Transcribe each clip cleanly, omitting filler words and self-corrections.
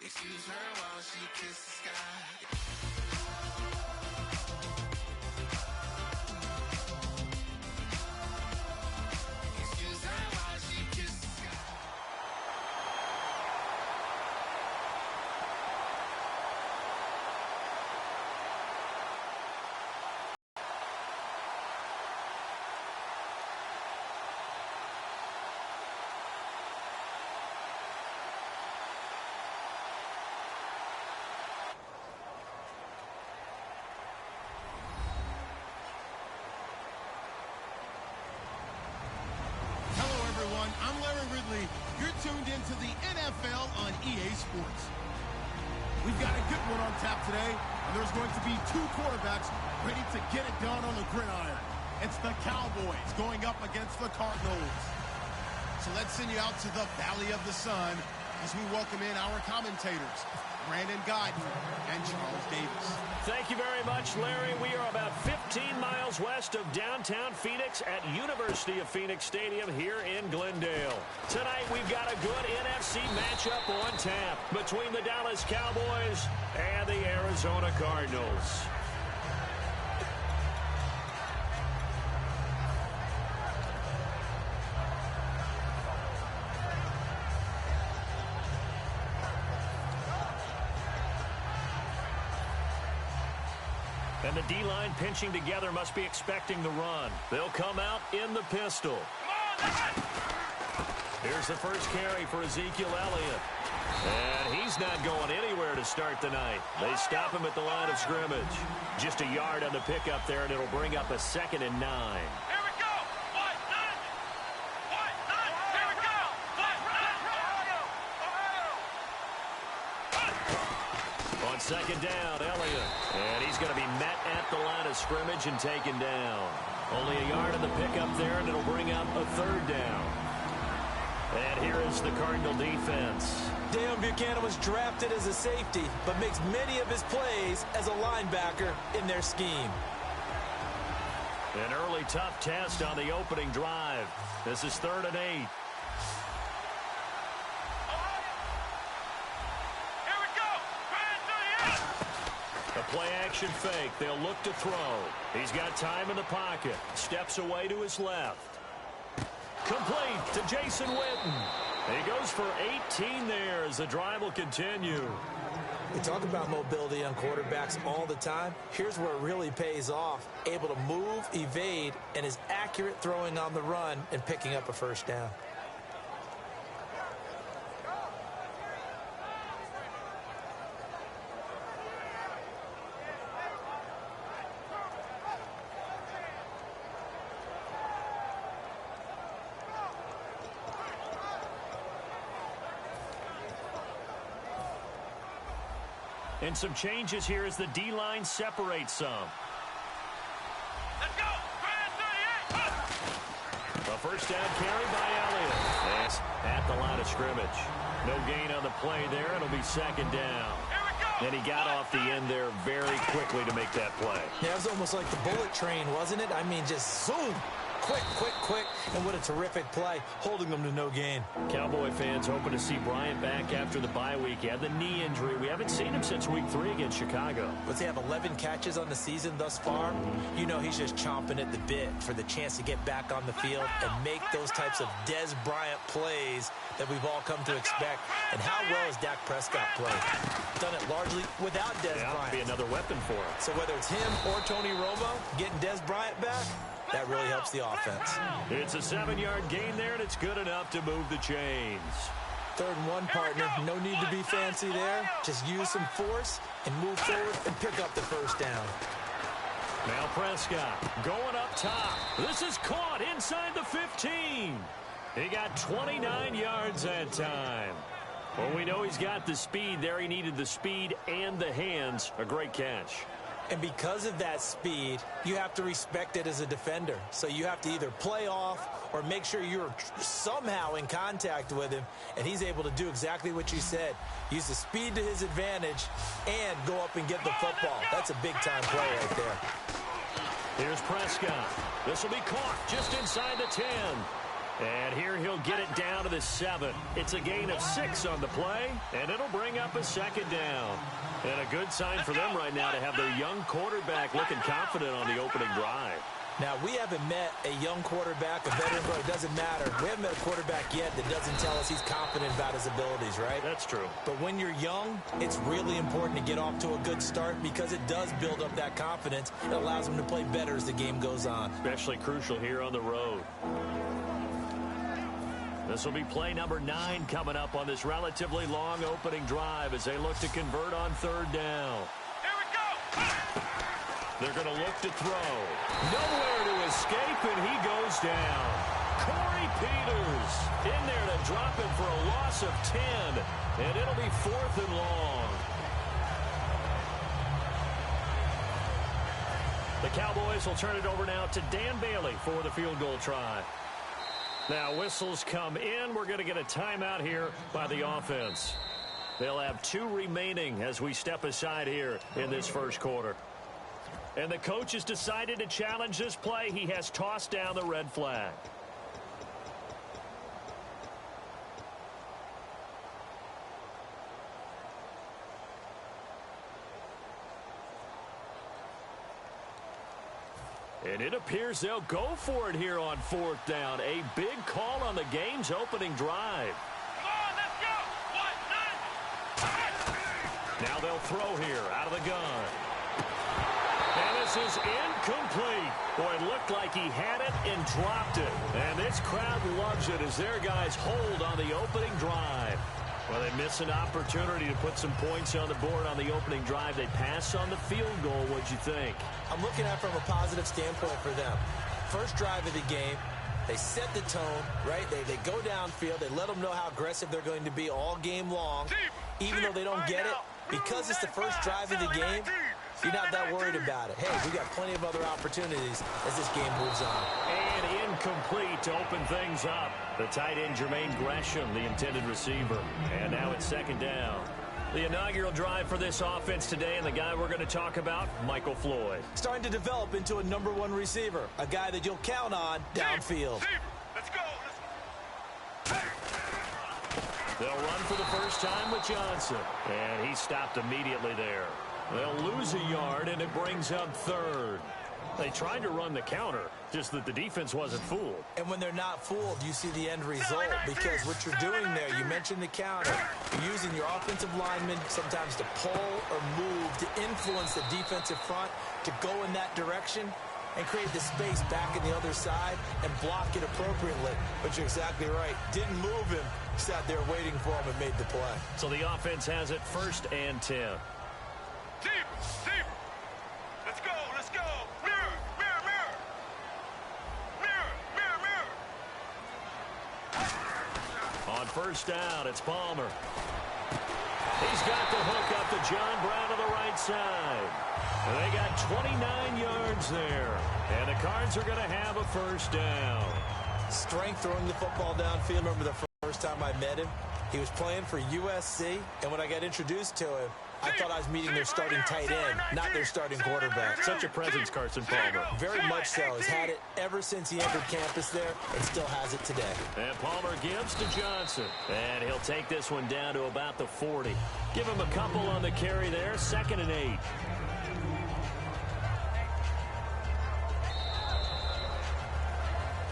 Excuse her while she kisses the sky. Excuse her while she kisses the sky. I'm Larry Ridley. You're tuned into the NFL on EA Sports. We've got a good one on tap today, and there's going to be two quarterbacks ready to get it done on the gridiron. It's the Cowboys going up against the Cardinals. So let's send you out to the Valley of the Sun as we welcome in our commentators, Brandon Guyton and Charles Davis. Thank you very much, Larry. We are about 15 miles west of downtown Phoenix at University of Phoenix Stadium here in Glendale. Tonight, we've got a good NFC matchup on tap between the Dallas Cowboys and the Arizona Cardinals. And the D-line pinching together must be expecting the run. They'll come out in the pistol. Here's the first carry for Ezekiel Elliott. And he's not going anywhere to start the night. They stop him at the line of scrimmage. Just a yard on the pickup there, and it'll bring up a 2nd and 9. On 2nd down, Elliott. And he's going to be met at the line of scrimmage and taken down. Only a yard on the pickup there, and it'll bring up a 3rd down. And here is the Cardinal defense. Deion Buchanan was drafted as a safety, but makes many of his plays as a linebacker in their scheme. An early tough test on the opening drive. This is 3rd and 8. Play-action fake. They'll look to throw. He's got time in the pocket. Steps away to his left. Complete to Jason Witten. He goes for 18 there as the drive will continue. We talk about mobility on quarterbacks all the time. Here's where it really pays off. Able to move, evade, and is accurate throwing on the run and picking up a 1st down. And some changes here as the D-line separates some. Let's go! 38! A 1st down carry by Elliott. Yes, at the line of scrimmage. No gain on the play there. It'll be 2nd down. Here we go! And he got off the end there very quickly to make that play. Yeah, it was almost like the bullet train, wasn't it? I mean, just zoom. Quick, and what a terrific play, holding them to no gain. Cowboy fans hoping to see Bryant back after the bye week. He had the knee injury. We haven't seen him since week 3 against Chicago. But they have 11 catches on the season thus far. You know he's just chomping at the bit for the chance to get back on the field and make those types of Dez Bryant plays that we've all come to expect. And how well has Dak Prescott played? Done it largely without Dez Bryant. Be another weapon for him. So whether it's him or Tony Romo getting Dez Bryant back, that really helps the offense. It's a 7-yard gain there, and it's good enough to move the chains. 3rd and 1, partner. No need to be fancy there. Just use some force and move forward and pick up the 1st down. Now Prescott going up top. This is caught inside the 15. He got 29 yards that time. Well, we know he's got the speed there. He needed the speed and the hands. A great catch. And because of that speed, you have to respect it as a defender. So you have to either play off or make sure you're somehow in contact with him, and he's able to do exactly what you said. Use the speed to his advantage and go up and get the football. That's a big-time play right there. Here's Prescott. This will be caught just inside the 10. And here he'll get it down to the 7. It's a gain of 6 on the play, and it'll bring up a second down. And a good sign for them right now to have their young quarterback looking confident on the opening drive. Now, we haven't met a young quarterback, a veteran, but it doesn't matter. We haven't met a quarterback yet that doesn't tell us he's confident about his abilities, right? That's true. But when you're young, it's really important to get off to a good start because it does build up that confidence. It allows him to play better as the game goes on. Especially crucial here on the road. This will be play number 9 coming up on this relatively long opening drive as they look to convert on 3rd down. Here we go. They're going to look to throw. Nowhere to escape, and he goes down. Corey Peters in there to drop it for a loss of 10, and it'll be 4th and long. The Cowboys will turn it over now to Dan Bailey for the field goal try. Now whistles come in. We're going to get a timeout here by the offense. They'll have 2 remaining as we step aside here in this first quarter. And the coach has decided to challenge this play. He has tossed down the red flag. And it appears they'll go for it here on 4th down. A big call on the game's opening drive. Come on, let's go. 1, 9. Now they'll throw here out of the gun. And this is incomplete. Boy, it looked like he had it and dropped it. And this crowd loves it as their guys hold on the opening drive. Well, they miss an opportunity to put some points on the board on the opening drive. They pass on the field goal. What'd you think? I'm looking at it from a positive standpoint for them. First drive of the game, they set the tone, right? They go downfield. They let them know how aggressive they're going to be all game long. Even though they don't get it, because it's the first drive of the game, you're not that worried about it. Hey, we got plenty of other opportunities as this game moves on. And incomplete to open things up. The tight end, Jermaine Gresham, the intended receiver. And now it's 2nd down. The inaugural drive for this offense today, and the guy we're going to talk about, Michael Floyd. Starting to develop into a #1 receiver, a guy that you'll count on downfield. Let's go. They'll run for the first time with Johnson. And he stopped immediately there. They'll lose a yard, and it brings up 3rd. They tried to run the counter, just that the defense wasn't fooled. And when they're not fooled, you see the end result, because what you're doing there, you mentioned the counter, you're using your offensive linemen sometimes to pull or move to influence the defensive front to go in that direction and create the space back in the other side and block it appropriately. But you're exactly right. Didn't move him, sat there waiting for him and made the play. So the offense has it 1st and 10. Receiver. Let's go. Mirror. On 1st down, it's Palmer. He's got the hook up to John Brown to the right side. And they got 29 yards there. And the Cards are going to have a 1st down. Strength throwing the football downfield. Remember the first time I met him? He was playing for USC, and when I got introduced to him, I thought I was meeting their starting tight end, not their starting quarterback. Such a presence, Carson Palmer. Very much so. Has had it ever since he entered campus there and still has it today. And Palmer gives to Johnson. And he'll take this one down to about the 40. Give him a couple on the carry there. 2nd and 8.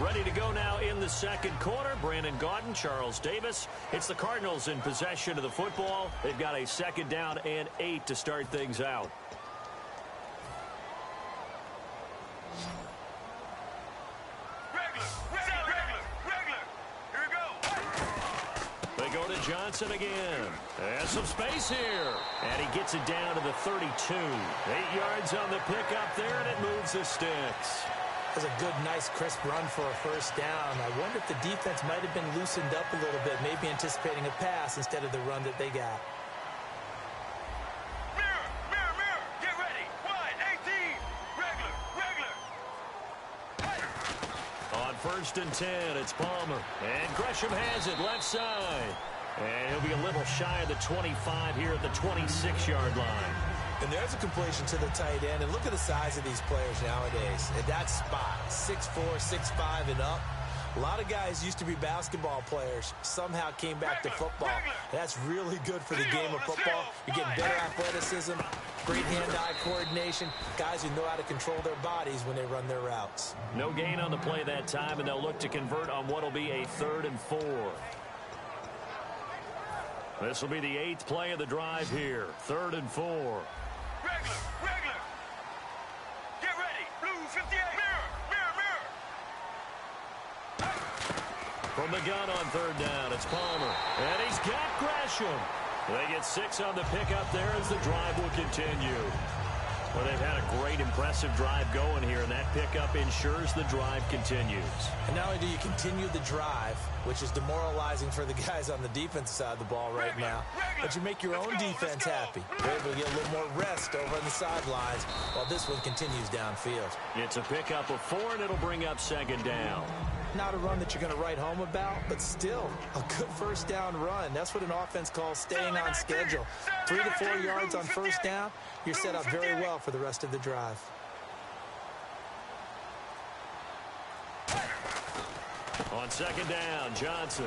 Ready to go now in the 2nd quarter. Brandon Gaudin, Charles Davis. It's the Cardinals in possession of the football. They've got a 2nd down and 8 to start things out. Regular. Here we go. They go to Johnson again. And some space here. And he gets it down to the 32. 8 yards on the pickup there, and it moves the sticks. That was a good, nice, crisp run for a 1st down. I wonder if the defense might have been loosened up a little bit, maybe anticipating a pass instead of the run that they got. Mirror. Get ready. Wide, 18. Regular. On 1st and 10, it's Palmer. And Gresham has it left side. And he'll be a little shy of the 25 here at the 26-yard line. And there's a completion to the tight end. And look at the size of these players nowadays. At that spot, 6'4", 6'5", and up. A lot of guys used to be basketball players, somehow came back to football. That's really good for the game of football. You're getting better athleticism, great hand-eye coordination, guys who know how to control their bodies when they run their routes. No gain on the play that time, and they'll look to convert on what will be a 3rd and 4. This will be the 8th play of the drive here. 3rd and 4. Regular. Get ready. Blue 58. Mirror. From the gun on 3rd down, it's Palmer. And he's got Gresham. They get 6 on the pickup there as the drive will continue. Well, they've had a great, impressive drive going here, and that pickup ensures the drive continues. And not only do you continue the drive, which is demoralizing for the guys on the defensive side of the ball right now, but you make your own defense happy. You're able to get a little more rest over on the sidelines while this one continues downfield. It's a pickup of 4, and it'll bring up 2nd down. Not a run that you're going to write home about, but still a good 1st down run. That's what an offense calls staying on schedule. 3 to 4 yards on 1st down, you're set up very well for the rest of the drive. On 2nd down, Johnson.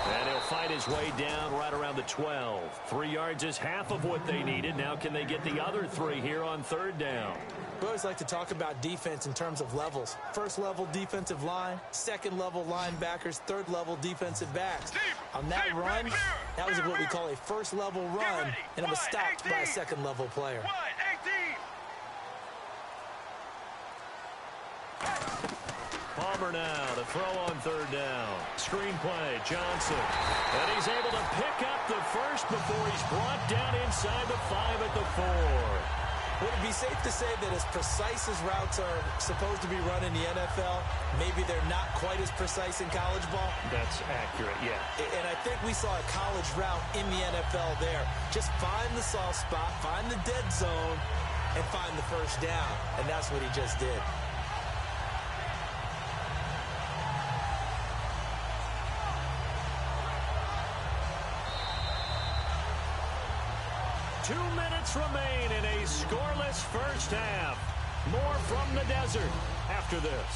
And he'll fight his way down right around the 12. 3 yards is half of what they needed. Now can they get the other 3 here on 3rd down? We always like to talk about defense in terms of levels. 1st level defensive line, 2nd level linebackers, 3rd level defensive backs. On that run, that was what we call a 1st level run, and it was stopped by a 2nd level player. Palmer now to throw on 3rd down. Screen play, Johnson. And he's able to pick up the 1st before he's brought down inside the 5 at the 4. Would it be safe to say that as precise as routes are supposed to be run in the NFL, maybe they're not quite as precise in college ball? That's accurate, yeah. And I think we saw a college route in the NFL there. Just find the soft spot, find the dead zone, and find the 1st down. And that's what he just did. Two minutes remain in a scoreless 1st half. More from the desert after this.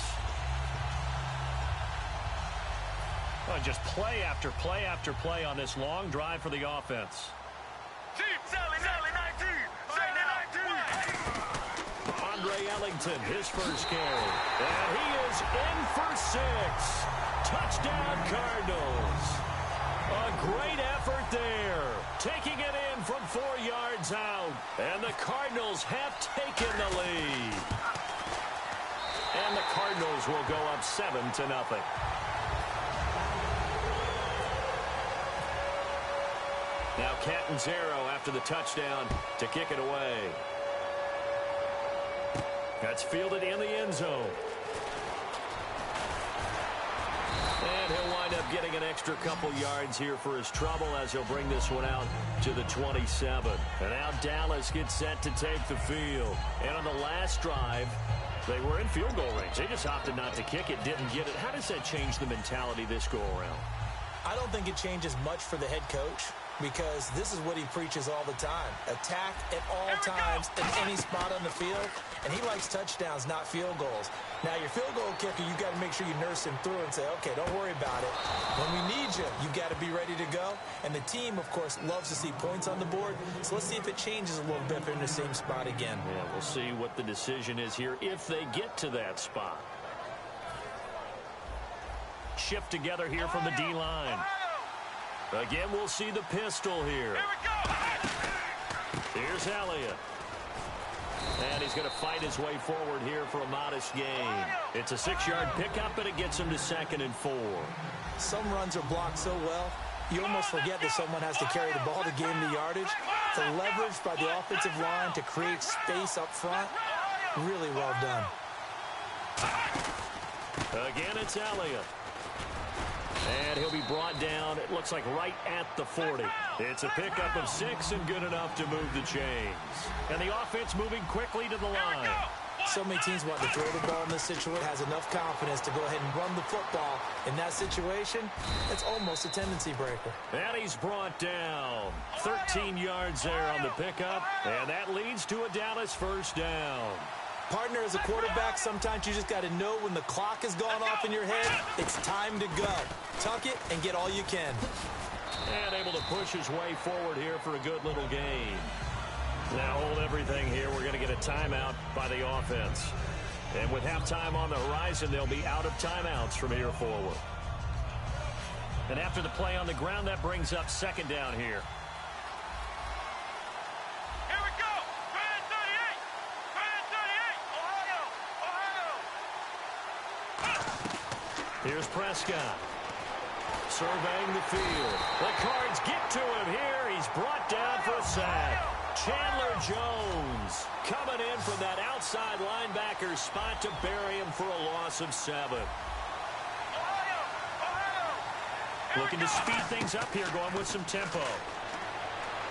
Well, just play after play after play on this long drive for the offense. Andre Ellington, his 1st carry. And he is in for 6. Touchdown, Cardinals. A great effort there. Taking it in from 4 yards out. And the Cardinals have taken the lead. And the Cardinals will go up 7-0. Now Catanzaro after the touchdown to kick it away. That's fielded in the end zone. And he'll wind up getting an extra couple yards here for his trouble as he'll bring this one out to the 27. And now Dallas gets set to take the field. And on the last drive, they were in field goal range. They just opted not to kick it, didn't get it. How does that change the mentality this go around? I don't think it changes much for the head coach, because this is what he preaches all the time. Attack at all times in any spot on the field, and he likes touchdowns, not field goals. Now, your field goal kicker, you've got to make sure you nurse him through and say, okay, don't worry about it. When we need you, you've got to be ready to go. And the team, of course, loves to see points on the board. So let's see if it changes a little bit if they're in the same spot again. Yeah, we'll see what the decision is here if they get to that spot. Shift together here from the D-line. Again, we'll see the pistol here. Here's Elliott. And he's going to fight his way forward here for a modest gain. It's a 6-yard pickup, and it gets him to 2nd and 4. Some runs are blocked so well, you almost forget that someone has to carry the ball to gain the yardage. The leverage by the offensive line to create space up front, really well done. Again, it's Elliott. And he'll be brought down, it looks like right at the 40. It's a pickup of 6 and good enough to move the chains. And the offense moving quickly to the line. So many teams want to throw the ball in this situation, has enough confidence to go ahead and run the football. In that situation, it's almost a tendency breaker. And he's brought down. 13 yards there on the pickup. And that leads to a Dallas 1st down. Partner, as a quarterback, sometimes you just got to know when the clock has gone off in your head, it's time to go. Tuck it and get all you can. And able to push his way forward here for a good little gain. Now hold everything here. We're going to get a timeout by the offense. And with halftime on the horizon, they'll be out of timeouts from here forward. And after the play on the ground, that brings up second down here. Here we go. Grand 38. Grand 38. Ohio. Here's Prescott. Surveying the field. The Cards get to him here. He's brought down for a sack. Chandler Jones coming in from that outside linebacker spot to bury him for a loss of 7. Looking to speed things up here, going with some tempo.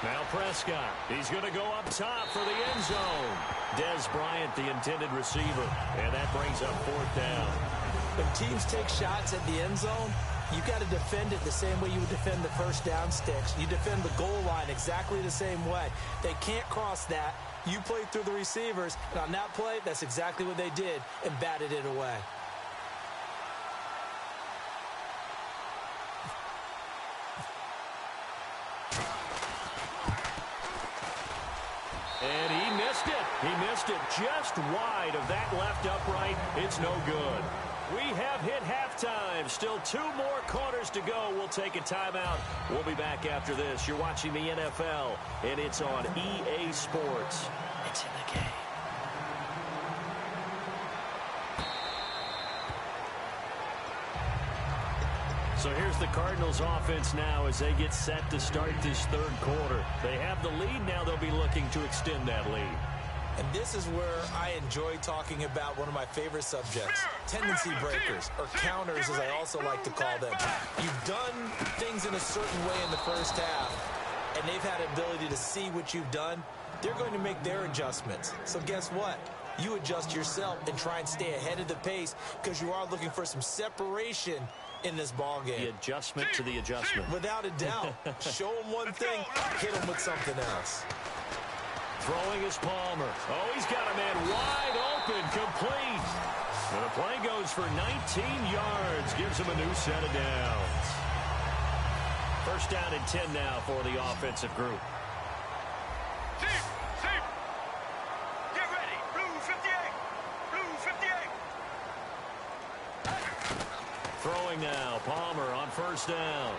Now Prescott. He's going to go up top for the end zone. Dez Bryant, the intended receiver. And that brings up fourth down. When teams take shots at the end zone, you got to defend it the same way you would defend the first down sticks. You defend the goal line exactly the same way. They can't cross that. You play through the receivers, and on that play, that's exactly what they did and batted it away. And he missed it. He missed it just wide of that left upright. It's no good. We have hit halftime. Still 2 more quarters to go. We'll take a timeout. We'll be back after this. You're watching the NFL, and it's on EA Sports. It's in the game. So here's the Cardinals offense now as they get set to start this third quarter. They have the lead. Now they'll be looking to extend that lead. And this is where I enjoy talking about one of my favorite subjects, tendency breakers, or counters as I also like to call them. You've done things in a certain way in the first half, and they've had an ability to see what you've done. They're going to make their adjustments. So guess what? You adjust yourself and try and stay ahead of the pace because you are looking for some separation in this ball game. The adjustment to the adjustment. Without a doubt. Show them one thing, hit them with something else. Throwing is Palmer. Oh, he's got a man wide open, complete. And the play goes for 19 yards. Gives him a new set of downs. First down and 10 now for the offensive group. Team. Get ready. Blue 58. Blue 58. Throwing now. Palmer on first down.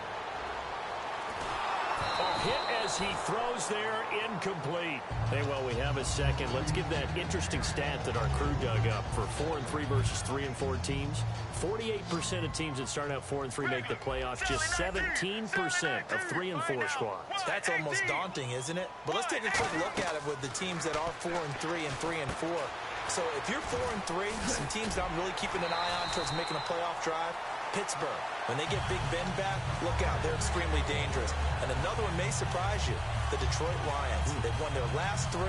Hit as he throws there, incomplete. Hey, well, we have a second. Let's give that interesting stat that our crew dug up for 4-3 versus 3-4 teams. 48% of teams that start out 4-3 make the playoffs. Just 17% of 3-4 squads. That's almost daunting, isn't it? But let's take a quick look at it with the teams that are 4-3 and 3-4. So if you're 4-3, some teams that I'm really keeping an eye on towards making a playoff drive, Pittsburgh. When they get Big Ben back, look out. They're extremely dangerous. And another one may surprise you, the Detroit Lions. They've won their last 3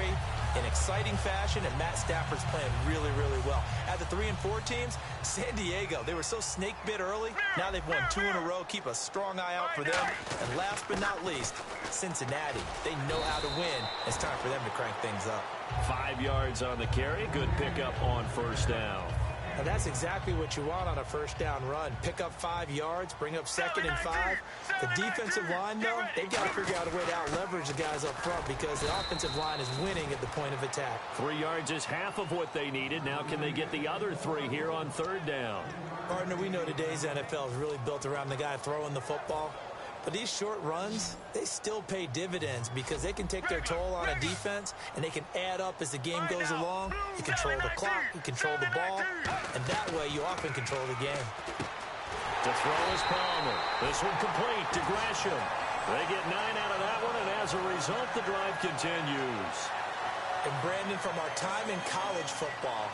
in exciting fashion, and Matt Stafford's playing really, really well. At the 3-4 teams, San Diego, they were so snake bit early. Now they've won 2 in a row. Keep a strong eye out for them. And last but not least, Cincinnati. They know how to win. It's time for them to crank things up. 5 yards on the carry. Good pickup on first down. Now that's exactly what you want on a first down run. Pick up 5 yards, bring up 2nd and 5. The defensive line, though, they've got to figure out a way to out-leverage the guys up front because the offensive line is winning at the point of attack. 3 yards is half of what they needed. Now can they get the other 3 here on third down? Partner, we know today's NFL is really built around the guy throwing the football. But these short runs, they still pay dividends because they can take their toll on a defense and they can add up as the game goes along. You control the clock, you control the ball, and that way you often control the game. To throw is Palmer. This one complete to Gresham. They get 9 out of that one, and as a result, the drive continues. And Brandon, from our time in college football,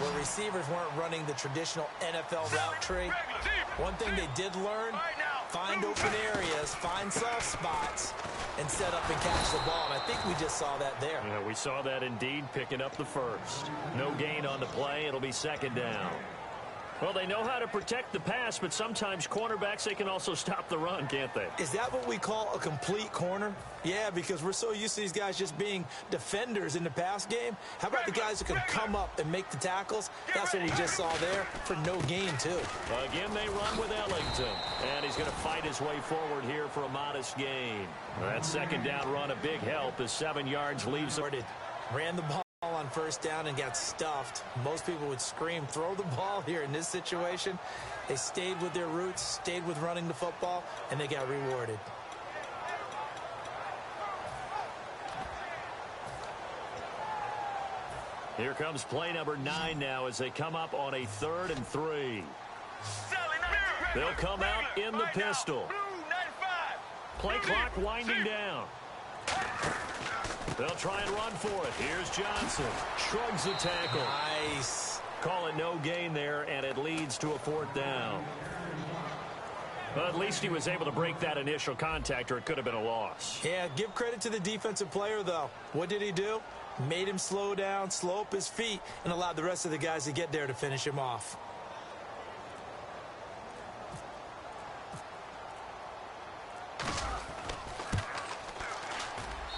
where receivers weren't running the traditional NFL route tree, one thing they did learn, find open areas, find soft spots, and set up and catch the ball. And I think we just saw that there. Yeah, we saw that indeed, picking up the first. No gain on the play. It'll be second down. Well, they know how to protect the pass, but sometimes cornerbacks, they can also stop the run, can't they? Is that what we call a complete corner? Yeah, because we're so used to these guys just being defenders in the pass game. How about the guys who can come up and make the tackles? That's what we just saw there for no gain, too. Again, they run with Ellington, and he's going to fight his way forward here for a modest gain. That second down run, a big help as 7 yards leaves. Ran the ball on first down and got stuffed. Most people would scream, throw the ball here. In this situation, they stayed with their roots, stayed with running the football, and they got rewarded. Here comes play number 9 now as they come up on a 3rd and 3. They'll come out in the pistol. Play clock winding down. They'll try and run for it. Here's Johnson. Shrugs the tackle. Nice. Call it no gain there, and it leads to a 4th down. Well, at least he was able to break that initial contact, or it could have been a loss. Yeah, give credit to the defensive player, though. What did he do? Made him slow down, slow up his feet, and allowed the rest of the guys to get there to finish him off.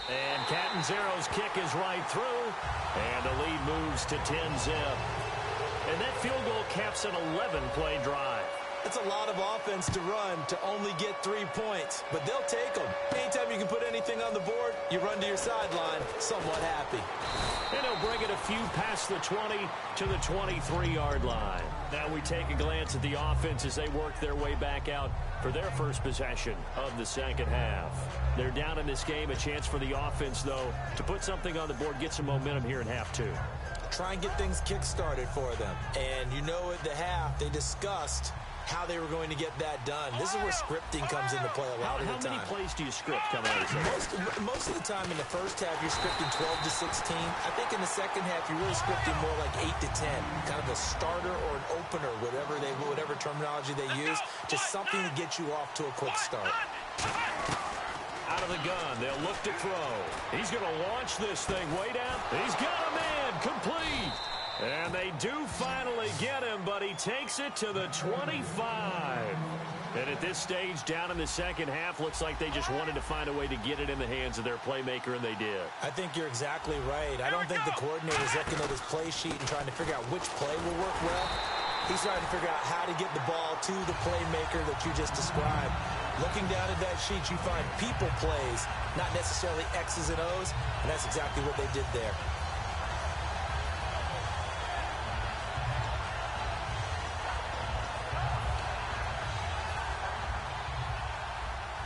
And Catanzaro's kick is right through, and the lead moves to 10-zip. And that field goal caps an 11-play drive. It's a lot of offense to run to only get 3 points, but they'll take them. Anytime you can put anything on the board, you run to your sideline somewhat happy. And he'll bring it a few past the 20 to the 23-yard line. Now we take a glance at the offense as they work their way back out for their first possession of the second half. They're down in this game. A chance for the offense, though, to put something on the board, get some momentum here in half 2. Try and get things kick-started for them. And you know at the half, they discussed how they were going to get that done. This is where scripting comes into play a lot of the time. How many plays do you script coming out of the Most of the time in the first half, you're scripting 12 to 16. I think in the second half, you're really scripting more like 8 to 10. Kind of a starter or an opener, whatever terminology they use. Just something to get you off to a quick start. Out of the gun, they'll look to throw. He's going to launch this thing way down. He's got a man, complete. And they do finally get him, but he takes it to the 25. And at this stage, down in the second half, looks like they just wanted to find a way to get it in the hands of their playmaker, and they did. I think you're exactly right. I don't think the coordinator's looking at his play sheet and trying to figure out which play will work well. He's trying to figure out how to get the ball to the playmaker that you just described. Looking down at that sheet, you find people plays, not necessarily X's and O's, and that's exactly what they did there.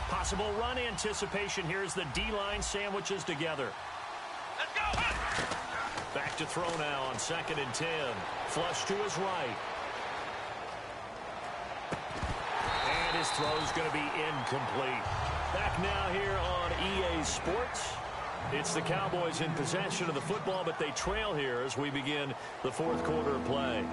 Possible run anticipation here as the D-line sandwiches together. Let's go! Back to throw now on 2nd and 10. Flush to his right. And his throw's going to be incomplete. Back now here on EA Sports. It's the Cowboys in possession of the football, but they trail here as we begin the 4th quarter of play.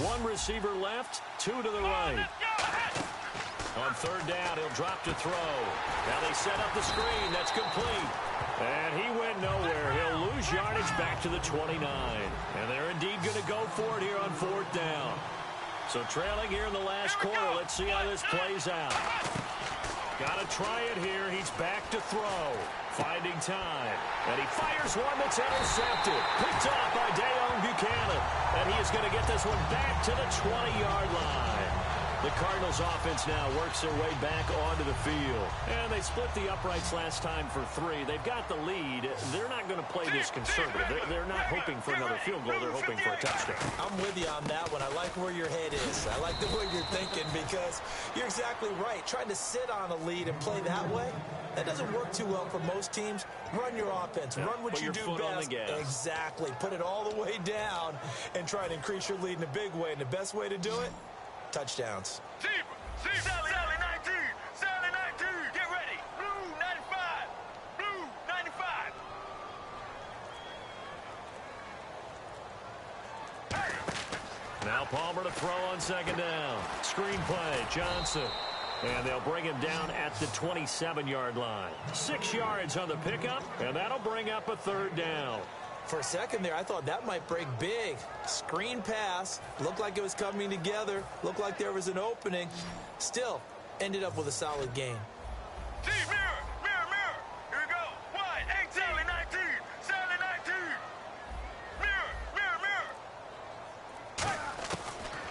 One receiver left, 2 to the right. On 3rd down, he'll drop to throw. Now they set up the screen. That's complete. And he went nowhere. He'll lose yardage back to the 29. And they're indeed going to go for it here on 4th down. So trailing here in the last quarter. Let's see how this plays out. Got to try it here. He's back to throw. Finding time. And he fires one that's intercepted. Picked off by Dayon Buchanan. And he is going to get this one back to the 20-yard line. The Cardinals offense now works their way back onto the field. And they split the uprights last time for 3. They've got the lead. They're not going to play this conservative. They're not hoping for another field goal. They're hoping for a touchdown. I'm with you on that one. I like where your head is. I like the way you're thinking because you're exactly right. Trying to sit on a lead and play that way, that doesn't work too well for most teams. Run your offense. Run what you do best. Exactly. Put it all the way down and try to increase your lead in a big way. And the best way to do it, touchdowns. Sally 19, Sally 19, get ready. Blue 95, Blue 95. Now Palmer to throw on 2nd down. Screen play, Johnson. And they'll bring him down at the 27-yard line. 6 yards on the pickup, and that'll bring up a third down. For a second there, I thought that might break big. Screen pass. Looked like it was coming together. Looked like there was an opening. Still, ended up with a solid gain. T, mirror, mirror, mirror. Here we go. Wide, 18, Sally 19, Sally 19. Mirror, mirror, mirror.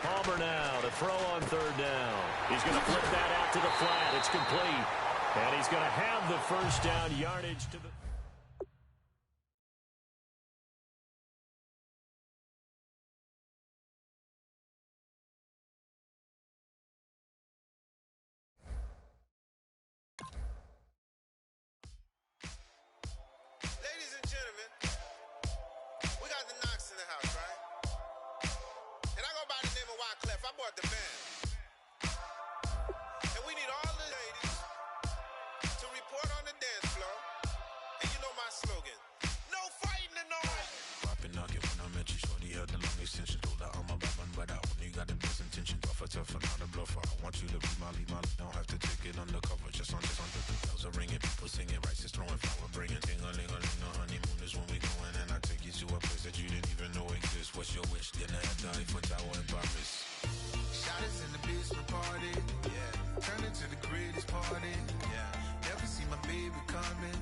Palmer now to throw on third down. He's going to flip that out to the flat. It's complete. And he's going to have the first down yardage to the... Ladies and gentlemen, we got the Knox in the house, right? And I go by the name of Wyclef. I bought the band. And we need all the ladies to report on the dance floor. And you know my slogan, no fighting in no Popping nugget when I met you, shorty had the long extension. Told her I'm a bad one, but I only got the best intention. Tougher, not a bluffer. I want you to be my lead, don't have to take it undercover. Just on the bells are ringing, people singing, rice is throwing, flower bringing. Ding-a-ling-a-ling, the honeymoon is when we going, and I take you to a place that you didn't even know exists. What's your wish? Dinner at the Eiffel Tower in Paris. Shot is in the basement party, yeah. Turn into the greatest party, yeah. Never see my baby coming.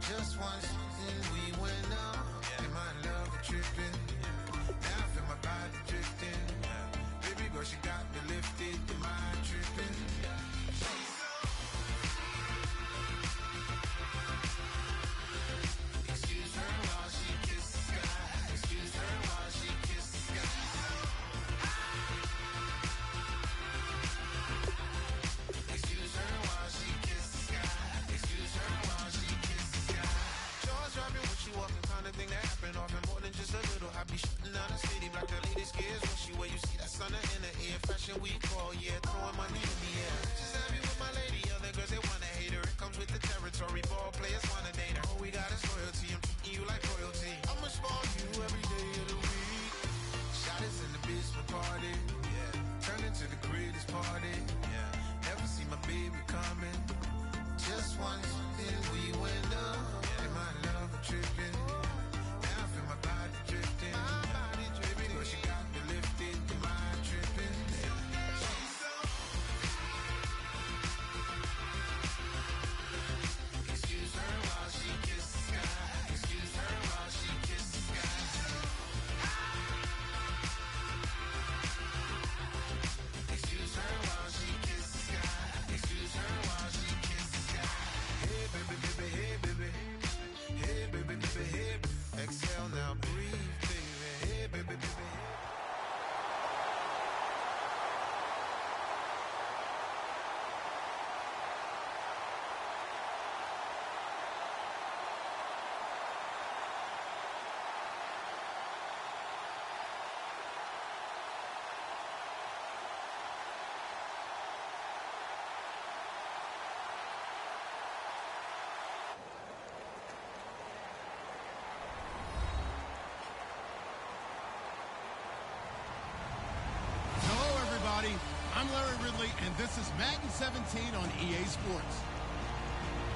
Just once, and we went up, yeah. And my love was tripping, yeah. Now I feel my body drifting, yeah. Baby girl, she got me lifted, the mind tripping, yeah. She's so... Excuse her while she kisses the sky. Excuse her while she kisses the sky. Excuse her while she kisses the sky. Excuse her while she kisses the sky. Jaws dropping when she walking, kind of thing that happen often. More than just a little happy shooting down the city. Black the lady scares when she wear. You see that sun in the air. Fashion week all year, throwing money in the air. She's happy with my lady. Other girls they wanna hate her. It comes with the territory. Ball players wanna date her. All we got is loyalty. I'm treating you like royalty. I'ma spoil you every day of the week. Shot is in the basement party, yeah. Turn into the greatest party, yeah. Never see my baby coming. Just once, then we went up, yeah. And my love was tripping. Now I feel my body drifting. My body dripping. Girl, she got me lifted. The mind tripping. Yeah. She's so... Excuse her while she kisses the sky. Excuse her while she kisses the sky. Excuse her while she kisses the sky. Excuse her while she kisses the sky. Hey baby, baby, hey baby. Hey baby, baby, hey baby. Exhale now, breathe, baby. Hey baby, baby. I'm Larry Ridley, and this is Madden 17 on EA Sports.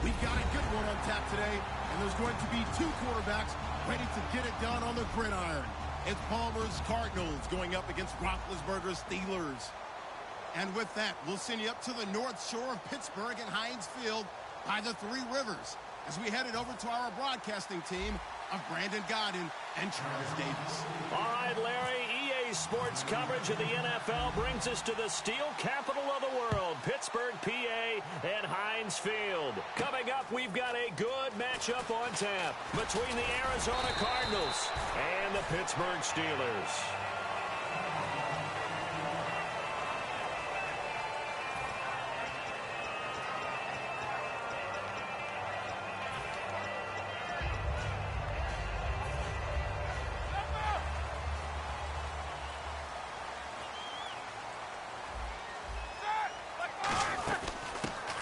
We've got a good one on tap today, and there's going to be two quarterbacks ready to get it done on the gridiron. It's Palmer's Cardinals going up against Roethlisberger's Steelers. And with that, we'll send you up to the North Shore of Pittsburgh and Heinz Field by the Three Rivers as we headed over to our broadcasting team of Brandon Godden and Charles Davis. All right, Larry, EA Sports coverage of the NFL brings us to the steel capital of the world, Pittsburgh, PA, and Heinz Field. Coming up, we've got a good matchup on tap between the Arizona Cardinals and the Pittsburgh Steelers.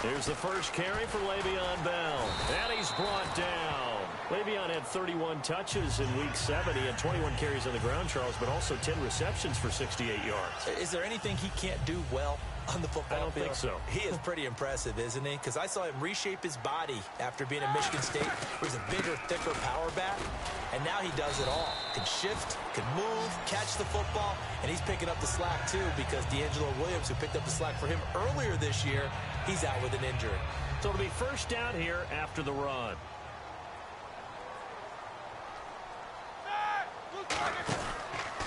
Here's the first carry for Le'Veon Bell. And he's brought down Le'Veon had 31 touches in Week 7. He had 21 carries on the ground, Charles, but also 10 receptions for 68 yards. Is there anything he can't do well on the football field? I don't think so. He is pretty impressive, isn't he? Because I saw him reshape his body after being at Michigan State. He was a bigger, thicker power back, and now he does it all. Can shift, can move, catch the football, and he's picking up the slack, too, because D'Angelo Williams, who picked up the slack for him earlier this year, he's out with an injury. So it'll be first down here after the run.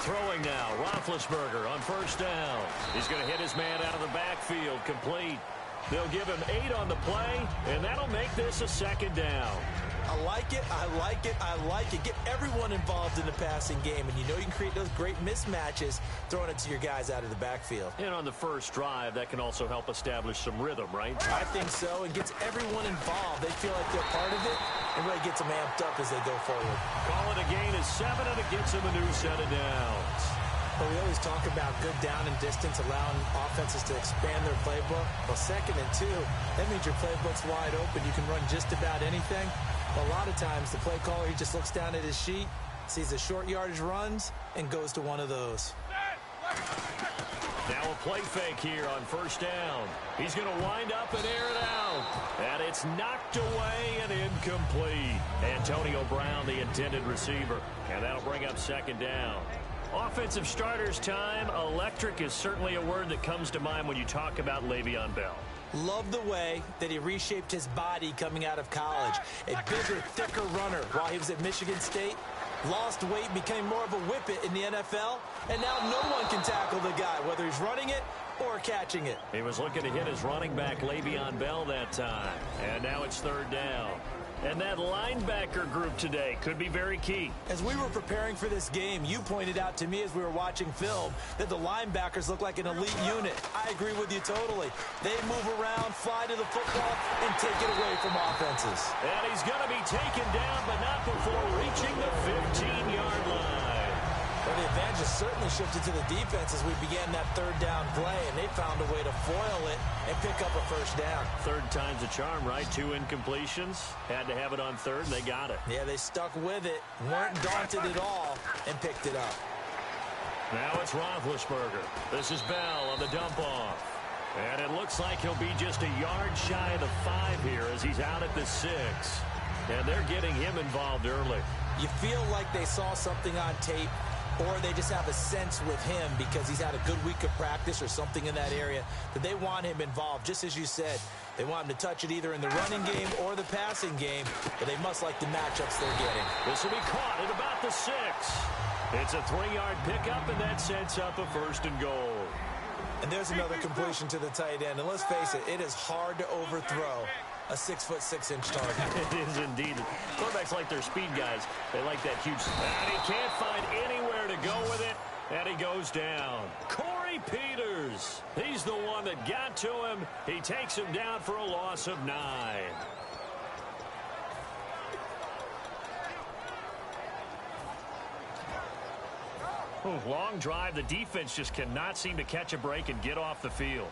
Throwing now, Roethlisberger on first down. He's going to hit his man out of the backfield, complete. They'll give him 8 on the play, and that'll make this a second down. I like it, I like it, I like it. Get everyone involved in the passing game, and you know you can create those great mismatches throwing it to your guys out of the backfield. And on the first drive, that can also help establish some rhythm, right? I think so. It gets everyone involved. They feel like they're part of it, and really gets them amped up as they go forward. Call it a gain of 7, and it gets them a new set of downs. But we always talk about good down and distance, allowing offenses to expand their playbook. Well, 2nd and 2, that means your playbook's wide open. You can run just about anything. But a lot of times, the play caller, he just looks down at his sheet, sees the short yardage runs, and goes to one of those. Now a play fake here on first down. He's going to wind up and air it out. And it's knocked away and incomplete. Antonio Brown, the intended receiver. And that'll bring up second down. Offensive starters time. Electric is certainly a word that comes to mind when you talk about Le'Veon Bell. Love the way that he reshaped his body coming out of college. A bigger, thicker runner while he was at Michigan State. Lost weight, became more of a whippet in the NFL, and now no one can tackle the guy, whether he's running it or catching it. He was looking to hit his running back, Le'Veon Bell, that time. And now it's third down. And that linebacker group today could be very key. As we were preparing for this game, you pointed out to me as we were watching film that the linebackers look like an elite unit. I agree with you totally. They move around, fly to the football, and take it away from offenses. And he's going to be taken down, but not before reaching the 15-yard line. Well, the advantage has certainly shifted to the defense as we began that third down play, and they found a way to foil it and pick up a first down. Third time's a charm, right? 2 incompletions. Had to have it on third, and they got it. Yeah, they stuck with it, weren't daunted at all, and picked it up. Now it's Roethlisberger. This is Bell on the dump-off. And it looks like he'll be just a yard shy of the 5 here as he's out at the 6. And they're getting him involved early. You feel like they saw something on tape, or they just have a sense with him because he's had a good week of practice or something in that area that they want him involved. Just as you said, they want him to touch it either in the running game or the passing game, but they must like the matchups they're getting. This will be caught at about the 6. It's a 3-yard pickup, and that sets up a 1st and goal. And there's another completion to the tight end. And let's face it, it is hard to overthrow a 6'6" target. It is indeed. Quarterbacks like their speed guys. They like that huge. And he can't find anywhere to go with it. And he goes down. Corey Peters. He's the one that got to him. He takes him down for a loss of 9. Long drive. The defense just cannot seem to catch a break and get off the field.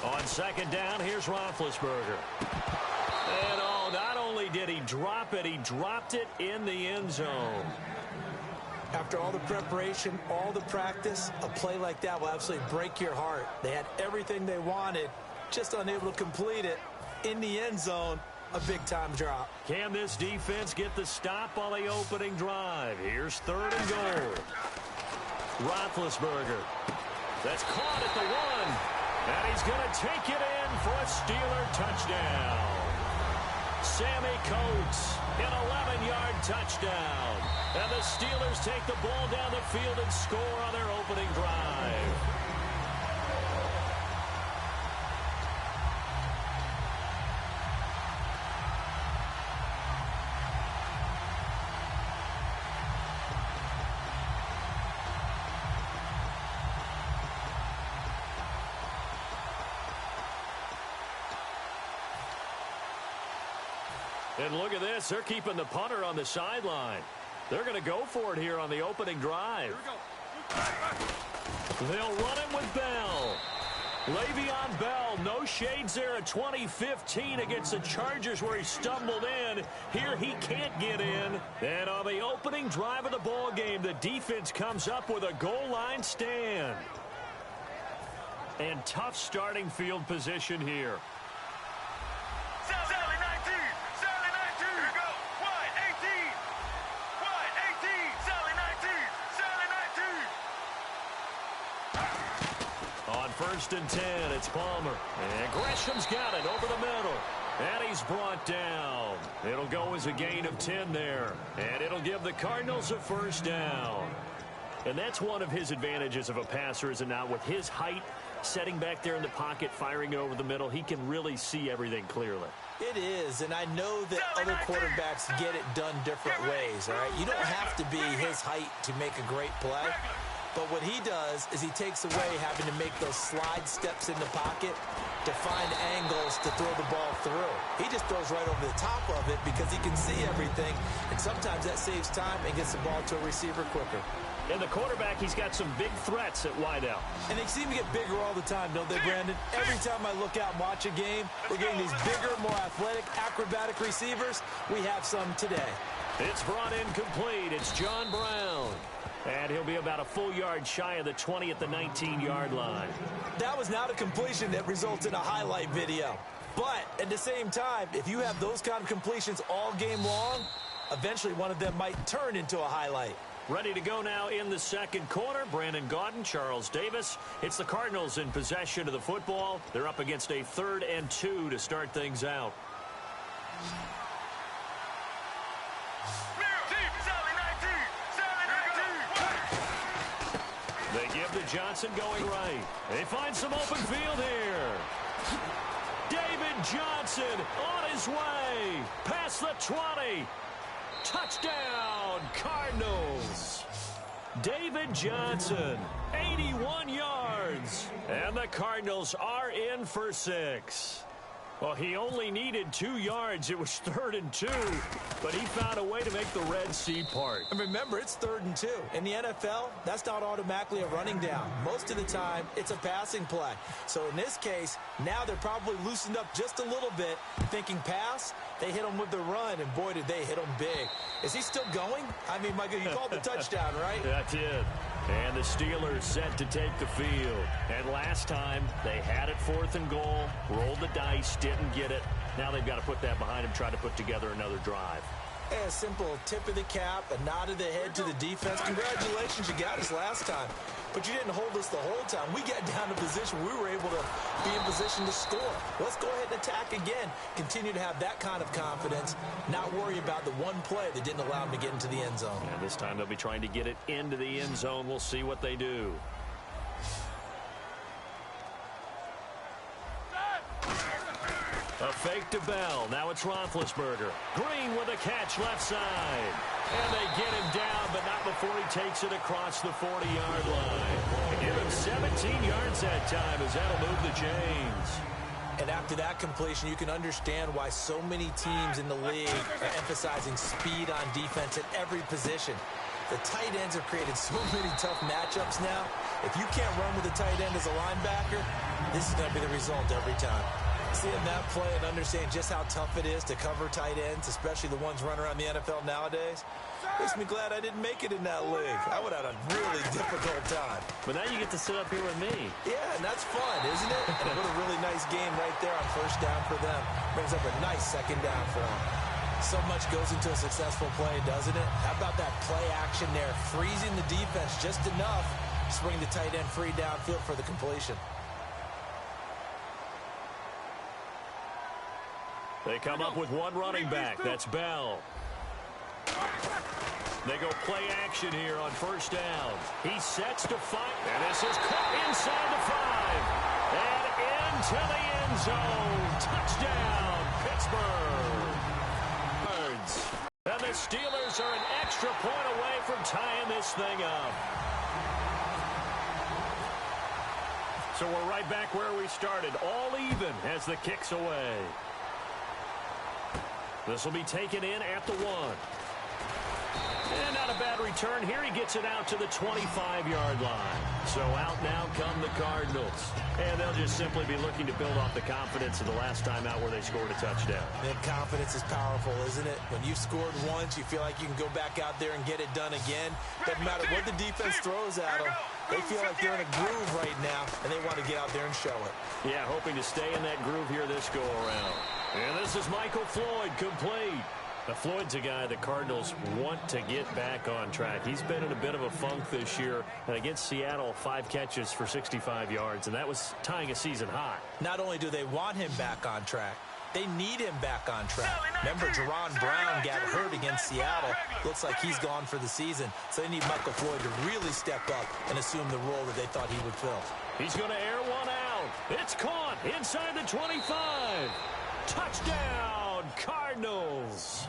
On second down, here's Roethlisberger. And not only did he drop it, he dropped it in the end zone. After all the preparation, all the practice, a play like that will absolutely break your heart. They had everything they wanted, just unable to complete it. In the end zone, a big-time drop. Can this defense get the stop on the opening drive? Here's 3rd and goal. Roethlisberger. That's caught at the 1. And he's going to take it in for a Steeler touchdown. Sammy Coates, an 11-yard touchdown. And the Steelers take the ball down the field and score on their opening drive. And look at this. They're keeping the punter on the sideline. They're going to go for it here on the opening drive. They'll run it with Bell. Le'Veon Bell, no shades there at 2015 against the Chargers where he stumbled in. Here he can't get in. And on the opening drive of the ball game, the defense comes up with a goal line stand. And tough starting field position here. Sally 19, Sally 19. Here we go. Wide 18. Wide 18. Sally 19, Sally 19. On 1st and 10, it's Palmer. And Gresham's got it over the middle. And he's brought down. It'll go as a gain of 10 there. And it'll give the Cardinals a first down. And that's one of his advantages of a passer, is it not? With his height, setting back there in the pocket, firing it over the middle, he can really see everything clearly. It is, and I know that other quarterbacks get it done different ways, all right? You don't have to be his height to make a great play. But what he does is he takes away having to make those slide steps in the pocket to find angles to throw the ball through. He just throws right over the top of it because he can see everything, and sometimes that saves time and gets the ball to a receiver quicker. And the quarterback, he's got some big threats at wideout. And they seem to get bigger all the time, don't they, Brandon? Every time I look out and watch a game, we're getting these bigger, more athletic, acrobatic receivers. We have some today. It's brought in complete. It's John Brown. And he'll be about a full yard shy of the 20 at the 19-yard line. That was not a completion that results in a highlight video. But at the same time, if you have those kind of completions all game long, eventually one of them might turn into a highlight. Ready to go now in the second quarter. Brandon Gaudin, Charles Davis. It's the Cardinals in possession of the football. They're up against a 3rd and 2 to start things out. They give to Johnson going right. They find some open field here. David Johnson on his way. Past the 20. Touchdown, Cardinals. David Johnson, 81 yards. And the Cardinals are in for 6. Well, he only needed 2 yards. It was 3rd and 2, but he found a way to make the Red Sea part. And remember, it's 3rd and 2. In the NFL, that's not automatically a running down. Most of the time, it's a passing play. So in this case, now they're probably loosened up just a little bit, thinking pass. They hit him with the run, and boy, did they hit him big. Is he still going? I mean, Michael, you called the touchdown, right? I did. And the Steelers set to take the field. And last time, they had it 4th and goal, rolled the dice, didn't get it. Now they've got to put that behind them, try to put together another drive. A simple tip of the cap, a nod of the head to the defense. Congratulations, you got us last time. But you didn't hold us the whole time. We got down to position. We were able to be in position to score. Let's go ahead and attack again. Continue to have that kind of confidence. Not worry about the one play that didn't allow them to get into the end zone. And this time they'll be trying to get it into the end zone. We'll see what they do. A fake to Bell. Now it's Roethlisberger. Green with a catch left side. And they get him down, but not before he takes it across the 40-yard line. They give him 17 yards that time as that'll move the chains. And after that completion, you can understand why so many teams in the league are emphasizing speed on defense at every position. The tight ends have created so many tough matchups now. If you can't run with a tight end as a linebacker, this is going to be the result every time. Seeing that play and understand just how tough it is to cover tight ends, especially the ones running around the NFL nowadays, makes me glad I didn't make it in that league. I would have had a really difficult time. But now you get to sit up here with me. Yeah, and that's fun, isn't it? And what a really nice game right there on 1st down for them. Brings up a nice 2nd down for them. So much goes into a successful play, doesn't it? How about that play action there, freezing the defense just enough to bring the tight end free downfield for the completion. They come up with one running back. That's Bell. They go play action here on 1st down. He sets to fight. And this is caught inside the 5. And into the end zone. Touchdown, Pittsburgh. And the Steelers are an extra point away from tying this thing up. So we're right back where we started. All even as the kick's away. This will be taken in at the 1. And not a bad return here. He gets it out to the 25-yard line. So out now come the Cardinals. And they'll just simply be looking to build off the confidence of the last time out where they scored a touchdown. And confidence is powerful, isn't it? When you've scored once, you feel like you can go back out there and get it done again. Doesn't matter what the defense throws at them. They feel like they're in a groove right now, and they want to get out there and show it. Yeah, hoping to stay in that groove here this go-around. And this is Michael Floyd, complete. Now, Floyd's a guy the Cardinals want to get back on track. He's been in a bit of a funk this year. And against Seattle, 5 catches for 65 yards, and that was tying a season high. Not only do they want him back on track, they need him back on track. Remember, Jerron Brown got hurt against Seattle. Looks like he's gone for the season. So they need Michael Floyd to really step up and assume the role that they thought he would fill. He's going to air one out. It's caught inside the 25. Touchdown, Cardinals.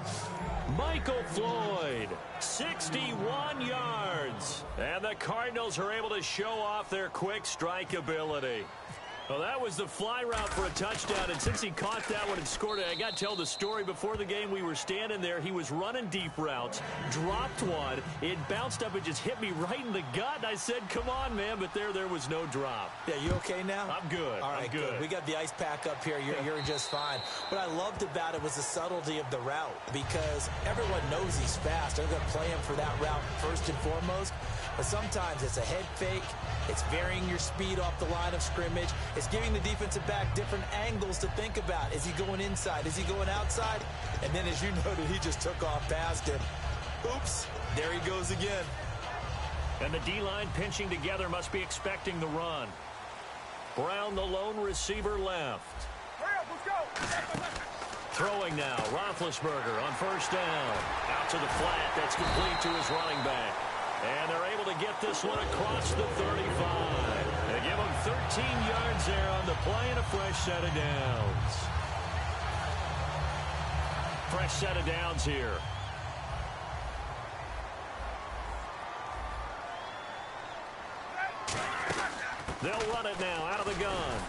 Michael Floyd, 61 yards. And the Cardinals are able to show off their quick strike ability. Well, that was the fly route for a touchdown, and since he caught that one and scored it, I got to tell the story. Before the game, we were standing there. He was running deep routes, dropped one. It bounced up and just hit me right in the gut, and I said, come on, man, but there was no drop. Yeah, you okay now? I'm good. All right, I'm good. We got the ice pack up here. You're just fine. What I loved about it was the subtlety of the route, because everyone knows he's fast. They're going to play him for that route first and foremost. But sometimes it's a head fake. It's varying your speed off the line of scrimmage. It's giving the defensive back different angles to think about. Is he going inside? Is he going outside? And then, as you noted, he just took off past him. Oops, there he goes again. And the D-line pinching together must be expecting the run. Brown, the lone receiver, left. Hurry up, let's go. Throwing now, Roethlisberger on first down. Out to the flat, that's complete to his running back. And they're able to get this one across the 35. They give him 13 yards there on the play and a fresh set of downs. Fresh set of downs here. They'll run it now out of the gun.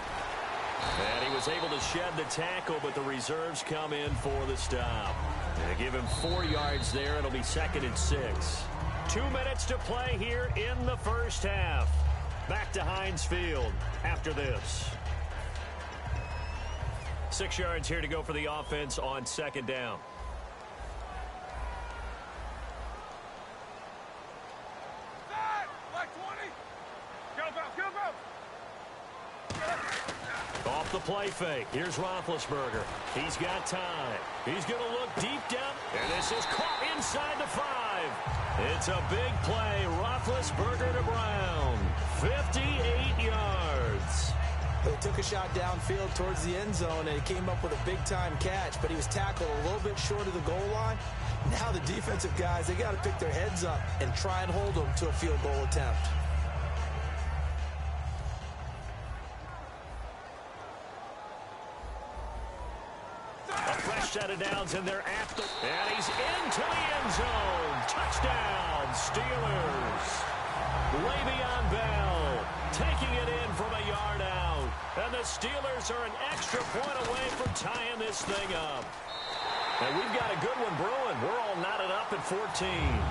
And he was able to shed the tackle, but the reserves come in for the stop. They give him 4 yards there. It'll be 2nd and 6. 2 minutes to play here in the first half. Back to Heinz Field after this. 6 yards here to go for the offense on 2nd down. Like 20. Go. Off the play fake. Here's Roethlisberger. He's got time. He's going to look deep down. And this is caught inside the 5. It's a big play. Roethlisberger to Brown. 58 yards. They took a shot downfield towards the end zone, and he came up with a big-time catch, but he was tackled a little bit short of the goal line. Now the defensive guys, they got to pick their heads up and try and hold them to a field goal attempt. Set of downs, and they're at the... And he's into the end zone. Touchdown, Steelers. Le'Veon Bell taking it in from a yard out. And the Steelers are an extra point away from tying this thing up. And we've got a good one brewing. We're all knotted up at 14.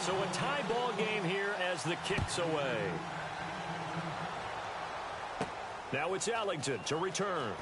So a tie ball game here as the kick's away. Now it's Ellington to return.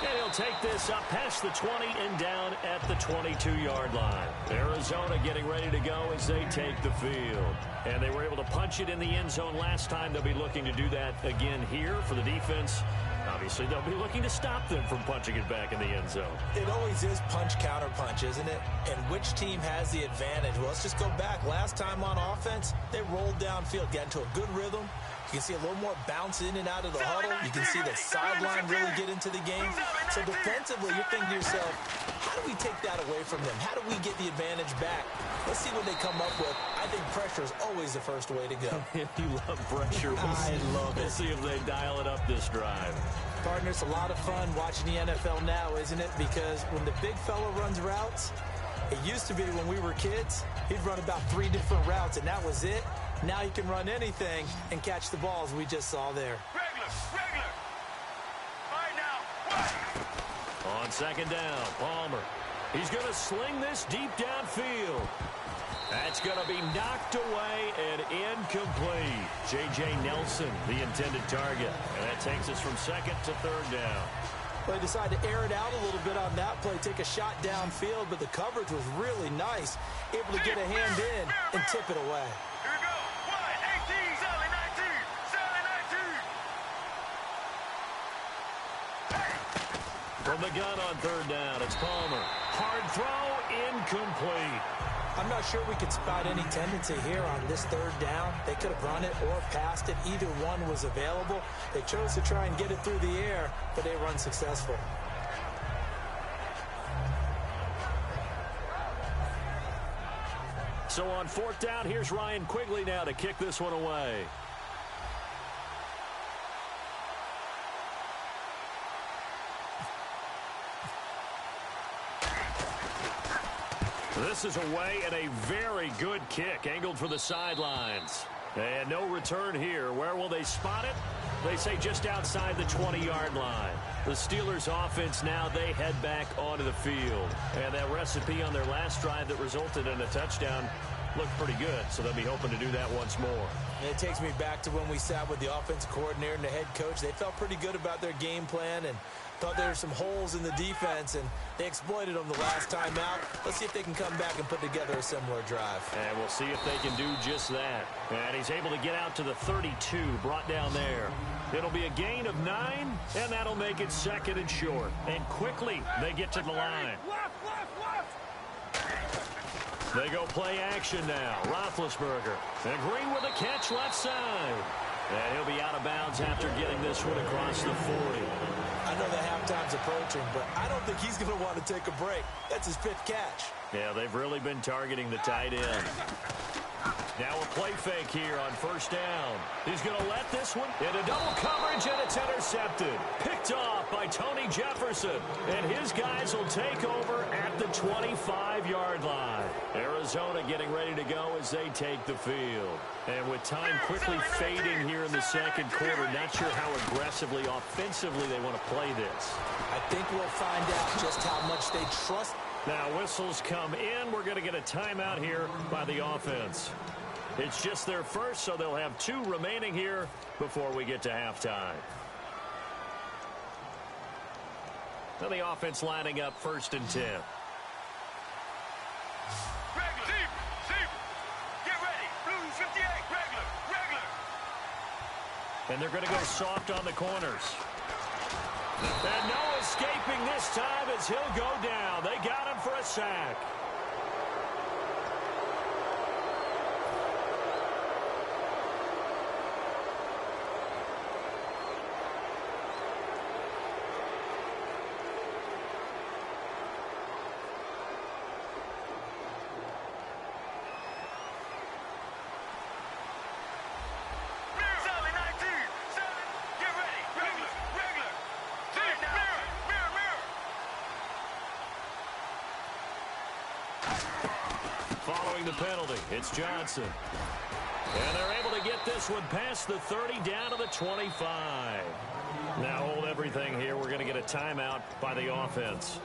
And he'll take this up past the 20 and down at the 22-yard line. Arizona getting ready to go as they take the field. And they were able to punch it in the end zone last time. They'll be looking to do that again here for the defense. Obviously, they'll be looking to stop them from punching it back in the end zone. It always is punch-counter-punch, isn't it? And which team has the advantage? Well, let's just go back. Last time on offense, they rolled downfield, got into a good rhythm. You can see a little more bounce in and out of the huddle. You can see the sideline really get into the game. So defensively, you're thinking to yourself, how do we take that away from them? How do we get the advantage back? Let's see what they come up with. I think pressure is always the first way to go. You love pressure. I love it. We'll see if they dial it up this drive. Partner, it's a lot of fun watching the NFL now, isn't it? Because when the big fella runs routes, It used to be when we were kids, he'd run about 3 different routes, and that was it. Now he can run anything and catch the balls we just saw there. Regular. All right now, On second down, Palmer. He's going to sling this deep downfield. That's going to be knocked away and incomplete. J.J. Nelson, the intended target. And that takes us from second to third down. Well, he decided to air it out a little bit on that play, take a shot downfield, but the coverage was really nice. Able to get a hand in and tip it away. here we go. Wide, 18, Sally 19. From the gun on third down, it's Palmer. Hard throw, incomplete. I'm not sure we could spot any tendency here on this third down. They could have run it or passed it. Either one was available. They chose to try and get it through the air, but they were unsuccessful. So on fourth down, here's Ryan Quigley now to kick this one away. This is away and a very good kick angled for the sidelines. And no return here. Where will they spot it? They say just outside the 20-yard line. The Steelers offense now, they head back onto the field. And that recipe on their last drive that resulted in a touchdown looked pretty good, so they'll be hoping to do that once more. And it takes me back to when we sat with the offensive coordinator and the head coach. They felt pretty good about their game plan and thought there were some holes in the defense, and they exploited them the last time out. Let's see if they can come back and put together a similar drive. And we'll see if they can do just that. And he's able to get out to the 32, brought down there. It'll be a gain of 9, and that'll make it second and short. And quickly, they get to the line. Left. They go play action now. Roethlisberger. And Green with a catch left side. And he'll be out of bounds after getting this one across the 40. I know the halftime's approaching, but I don't think he's going to want to take a break. That's his 5th catch. Yeah, they've really been targeting the tight end. Now a play fake here on first down. He's going to let this one into double coverage, and it's intercepted. Picked off by Tony Jefferson. And his guys will take over at the 25-yard line. Arizona getting ready to go as they take the field. And with time quickly fading here in the second quarter, not sure how aggressively, offensively they want to play this. I think we'll find out just how much they trust. Now whistles come in. We're going to get a timeout here by the offense. It's just their first, so they'll have 2 remaining here before we get to halftime. Now the offense lining up 1st and 10. Regular. Deep. Get ready. Blue 58. Regular. And they're going to go soft on the corners. And no escaping this time as he'll go down. They got him for a sack. Following the penalty, it's Johnson. And they're able to get this one past the 30 down to the 25. Now hold everything here. We're going to get a timeout by the offense.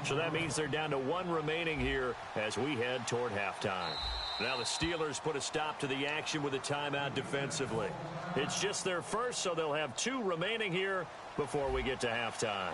So that means they're down to 1 remaining here as we head toward halftime. Now the Steelers put a stop to the action with a timeout defensively. It's just their first, so they'll have 2 remaining here before we get to halftime.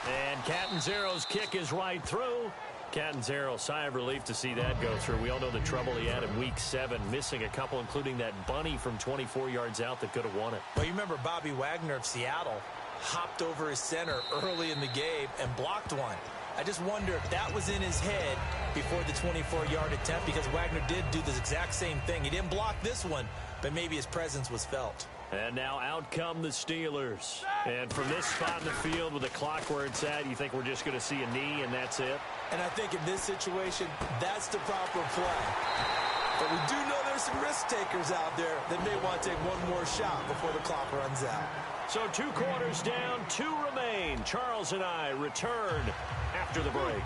And Catanzaro's kick is right through. Catanzaro, sigh of relief to see that go through. We all know the trouble he had in Week 7, missing a couple, including that bunny from 24 yards out that could have won it. Well, you remember Bobby Wagner of Seattle hopped over his center early in the game and blocked one. I just wonder if that was in his head before the 24-yard attempt, because Wagner did do the exact same thing. He didn't block this one, but maybe his presence was felt. And now out come the Steelers. And from this spot in the field with the clock where it's at, you think we're just going to see a knee and that's it? And I think in this situation, that's the proper play. But we do know there's some risk takers out there that may want to take one more shot before the clock runs out. So 2 quarters down, 2 remain. Charles and I return after the break.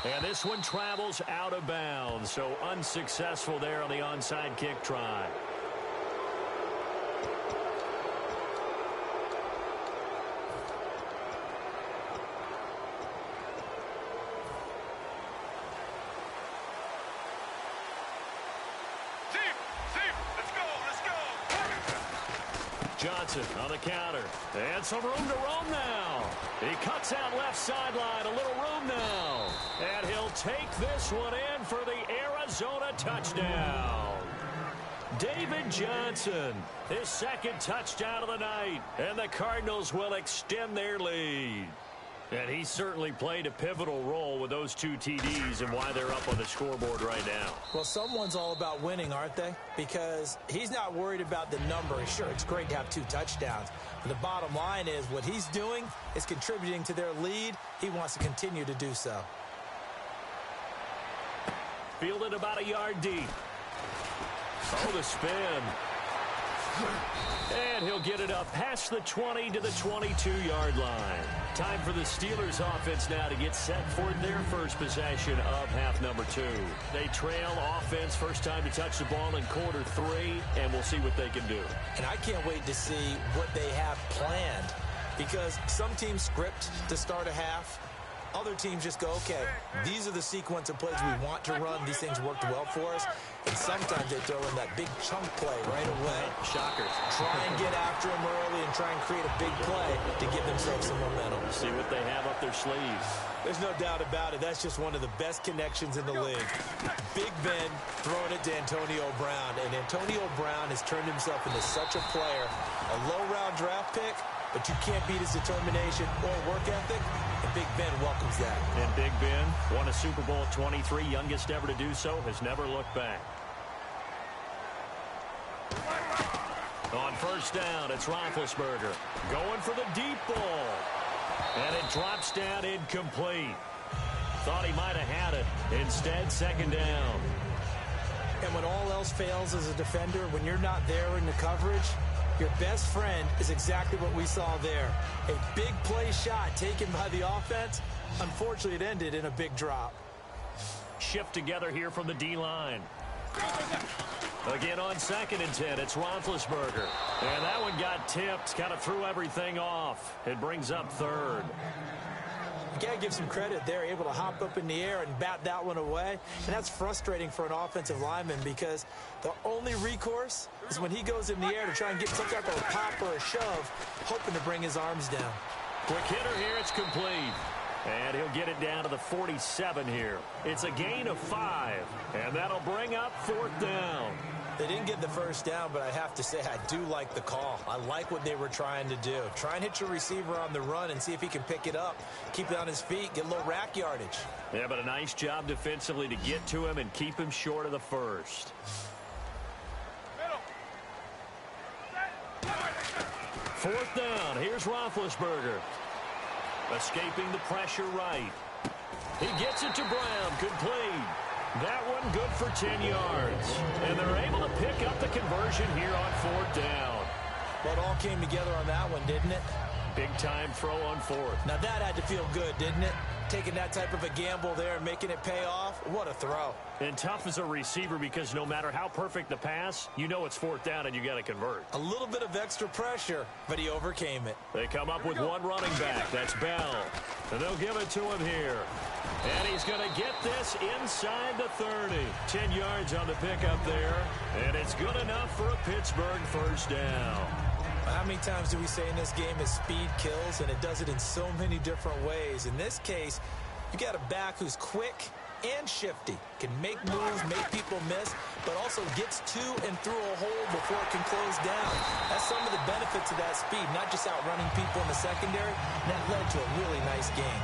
And this one travels out of bounds, so unsuccessful there on the onside kick try. Johnson on the counter. And some room to roam now. He cuts out left sideline. A little room now. And he'll take this one in for the Arizona touchdown. David Johnson, his second touchdown of the night. And the Cardinals will extend their lead. And he certainly played a pivotal role with those 2 TDs and why they're up on the scoreboard right now. Well, someone's all about winning, aren't they? Because he's not worried about the number. Sure, it's great to have 2 touchdowns. But the bottom line is what he's doing is contributing to their lead. He wants to continue to do so. Fielded about a yard deep. Oh, the spin. And he'll get it up past the 20 to the 22-yard line. Time for the Steelers offense now to get set for their first possession of half number 2. They trail offense, first time to touch the ball in quarter 3, and we'll see what they can do. And I can't wait to see what they have planned, because some teams script to start a half. Other teams just go, okay, these are the sequence of plays we want to run. These things worked well for us. And sometimes they throw in that big chunk play right away. Shockers. Try and get after them early and try and create a big play to give themselves some momentum. See what they have up their sleeves. There's no doubt about it. That's just one of the best connections in the league. Big Ben throwing it to Antonio Brown. And Antonio Brown has turned himself into such a player. A low-round draft pick, but you can't beat his determination or work ethic. And Big Ben welcomes that. And Big Ben won a Super Bowl at 23, youngest ever to do so, has never looked back. On first down, it's Roethlisberger going for the deep ball. And it drops down incomplete. Thought he might have had it. Instead, second down. And when all else fails as a defender, when you're not there in the coverage, your best friend is exactly what we saw there. A big play shot taken by the offense. Unfortunately, it ended in a big drop. Shift together here from the D-line. Again on 2nd and 10, it's Roethlisberger. And that one got tipped, kind of threw everything off. It brings up 3rd. You got to give some credit there, able to hop up in the air and bat that one away. And that's frustrating for an offensive lineman because the only recourse is when he goes in the air to try and get some type of a pop or a shove, hoping to bring his arms down. Quick hitter here, it's complete. And he'll get it down to the 47 here. It's a gain of 5, and that'll bring up 4th down. They didn't get the first down, but I have to say I do like the call. I like what they were trying to do. Try and hit your receiver on the run and see if he can pick it up. Keep it on his feet, get a little rack yardage. Yeah, but a nice job defensively to get to him and keep him short of the first. 4th down, here's Roethlisberger. Escaping the pressure right. He gets it to Brown, complete. That one good for 10 yards. And they're able to pick up the conversion here on 4th down. Well, it all came together on that one, didn't it? Big-time throw on 4th. Now, that had to feel good, didn't it? Taking that type of a gamble there and making it pay off. What a throw. And tough as a receiver because no matter how perfect the pass, you know it's 4th down and you got to convert. A little bit of extra pressure, but he overcame it. They come up with one running back. That's Bell. And they'll give it to him here. And he's going to get this inside the 30. 10 yards on the pickup there. And it's good enough for a Pittsburgh first down. How many times do we say in this game is speed kills, and it does it in so many different ways. In this case, you got a back who's quick and shifty, can make moves, make people miss, but also gets to and through a hole before it can close down. That's some of the benefits of that speed, not just outrunning people in the secondary. That led to a really nice game.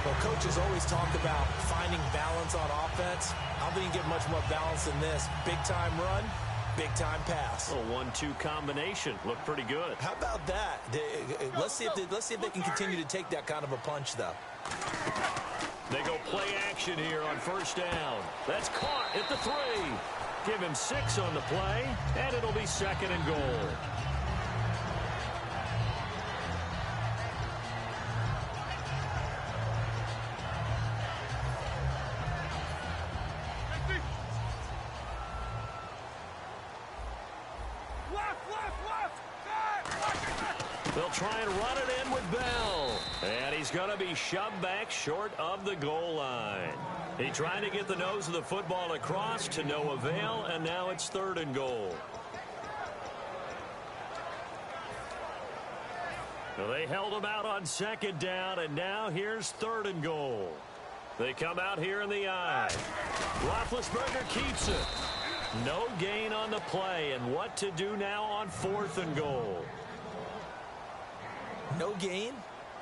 Well, coaches always talk about finding balance on offense. I don't think you get much more balance than this. Big-time run, Big-time pass. A 1-2 combination. Looked pretty good. How about that? Let's see if they can continue to take that kind of a punch, though. They go play action here on first down. That's caught at the 3. Give him 6 on the play, and it'll be 2nd and goal. They'll try and run it in with Bell. And he's going to be shoved back short of the goal line. He tried to get the nose of the football across to no avail, and now it's 3rd and goal. Well, they held him out on 2nd down, and now here's 3rd and goal. They come out here in the I. Roethlisberger keeps it. No gain on the play, and what to do now on 4th and goal. No gain?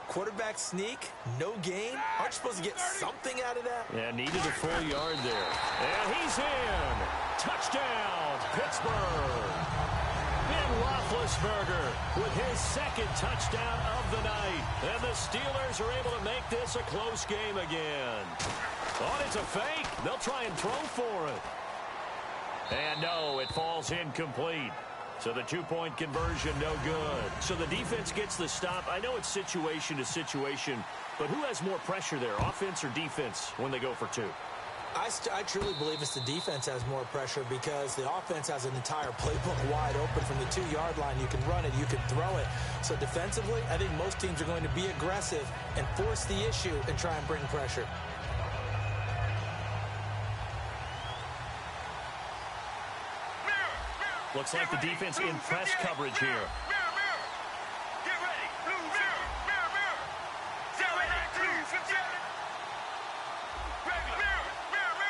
Quarterback sneak? No gain? Aren't you supposed to get something out of that? Yeah, needed a full yard there. And he's in. Touchdown, Pittsburgh. Ben Roethlisberger with his 2nd touchdown of the night. And the Steelers are able to make this a close game again. Oh, it's a fake. They'll try and throw for it. And no, it falls incomplete. So the 2-point conversion, no good. So the defense gets the stop. I know it's situation to situation, but who has more pressure there, offense or defense, when they go for 2? I truly believe it's the defense has more pressure because the offense has an entire playbook wide open from the 2-yard line. You can run it, you can throw it. So defensively, I think most teams are going to be aggressive and force the issue and try and bring pressure. Looks like the defense in press coverage here. Get ready. Mirror. 7-8-2. Mirror.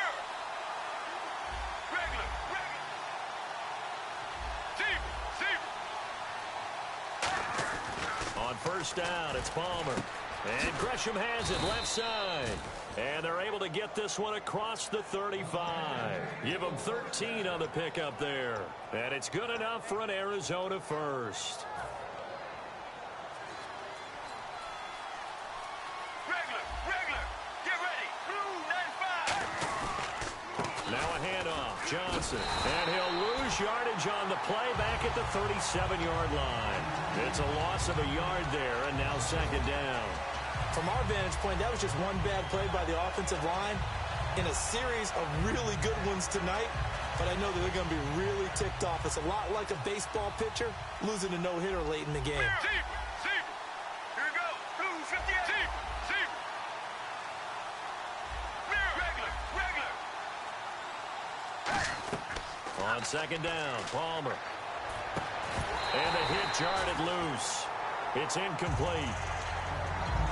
Regular. On first down, it's Palmer. And Gresham has it left side. And they're able to get this one across the 35. Give them 13 on the pickup there. And it's good enough for an Arizona first. Regular. Get ready. Blue 95. Now a handoff. Johnson. And he'll lose yardage on the play back at the 37-yard line. It's a loss of a yard there, and now 2nd down. From our vantage point, that was just one bad play by the offensive line in a series of really good ones tonight. But I know that they're going to be really ticked off. It's a lot like a baseball pitcher losing a no-hitter late in the game. Here we go. Blue 58. Regular. On 2nd down, Palmer. And the hit jarred it loose. It's incomplete.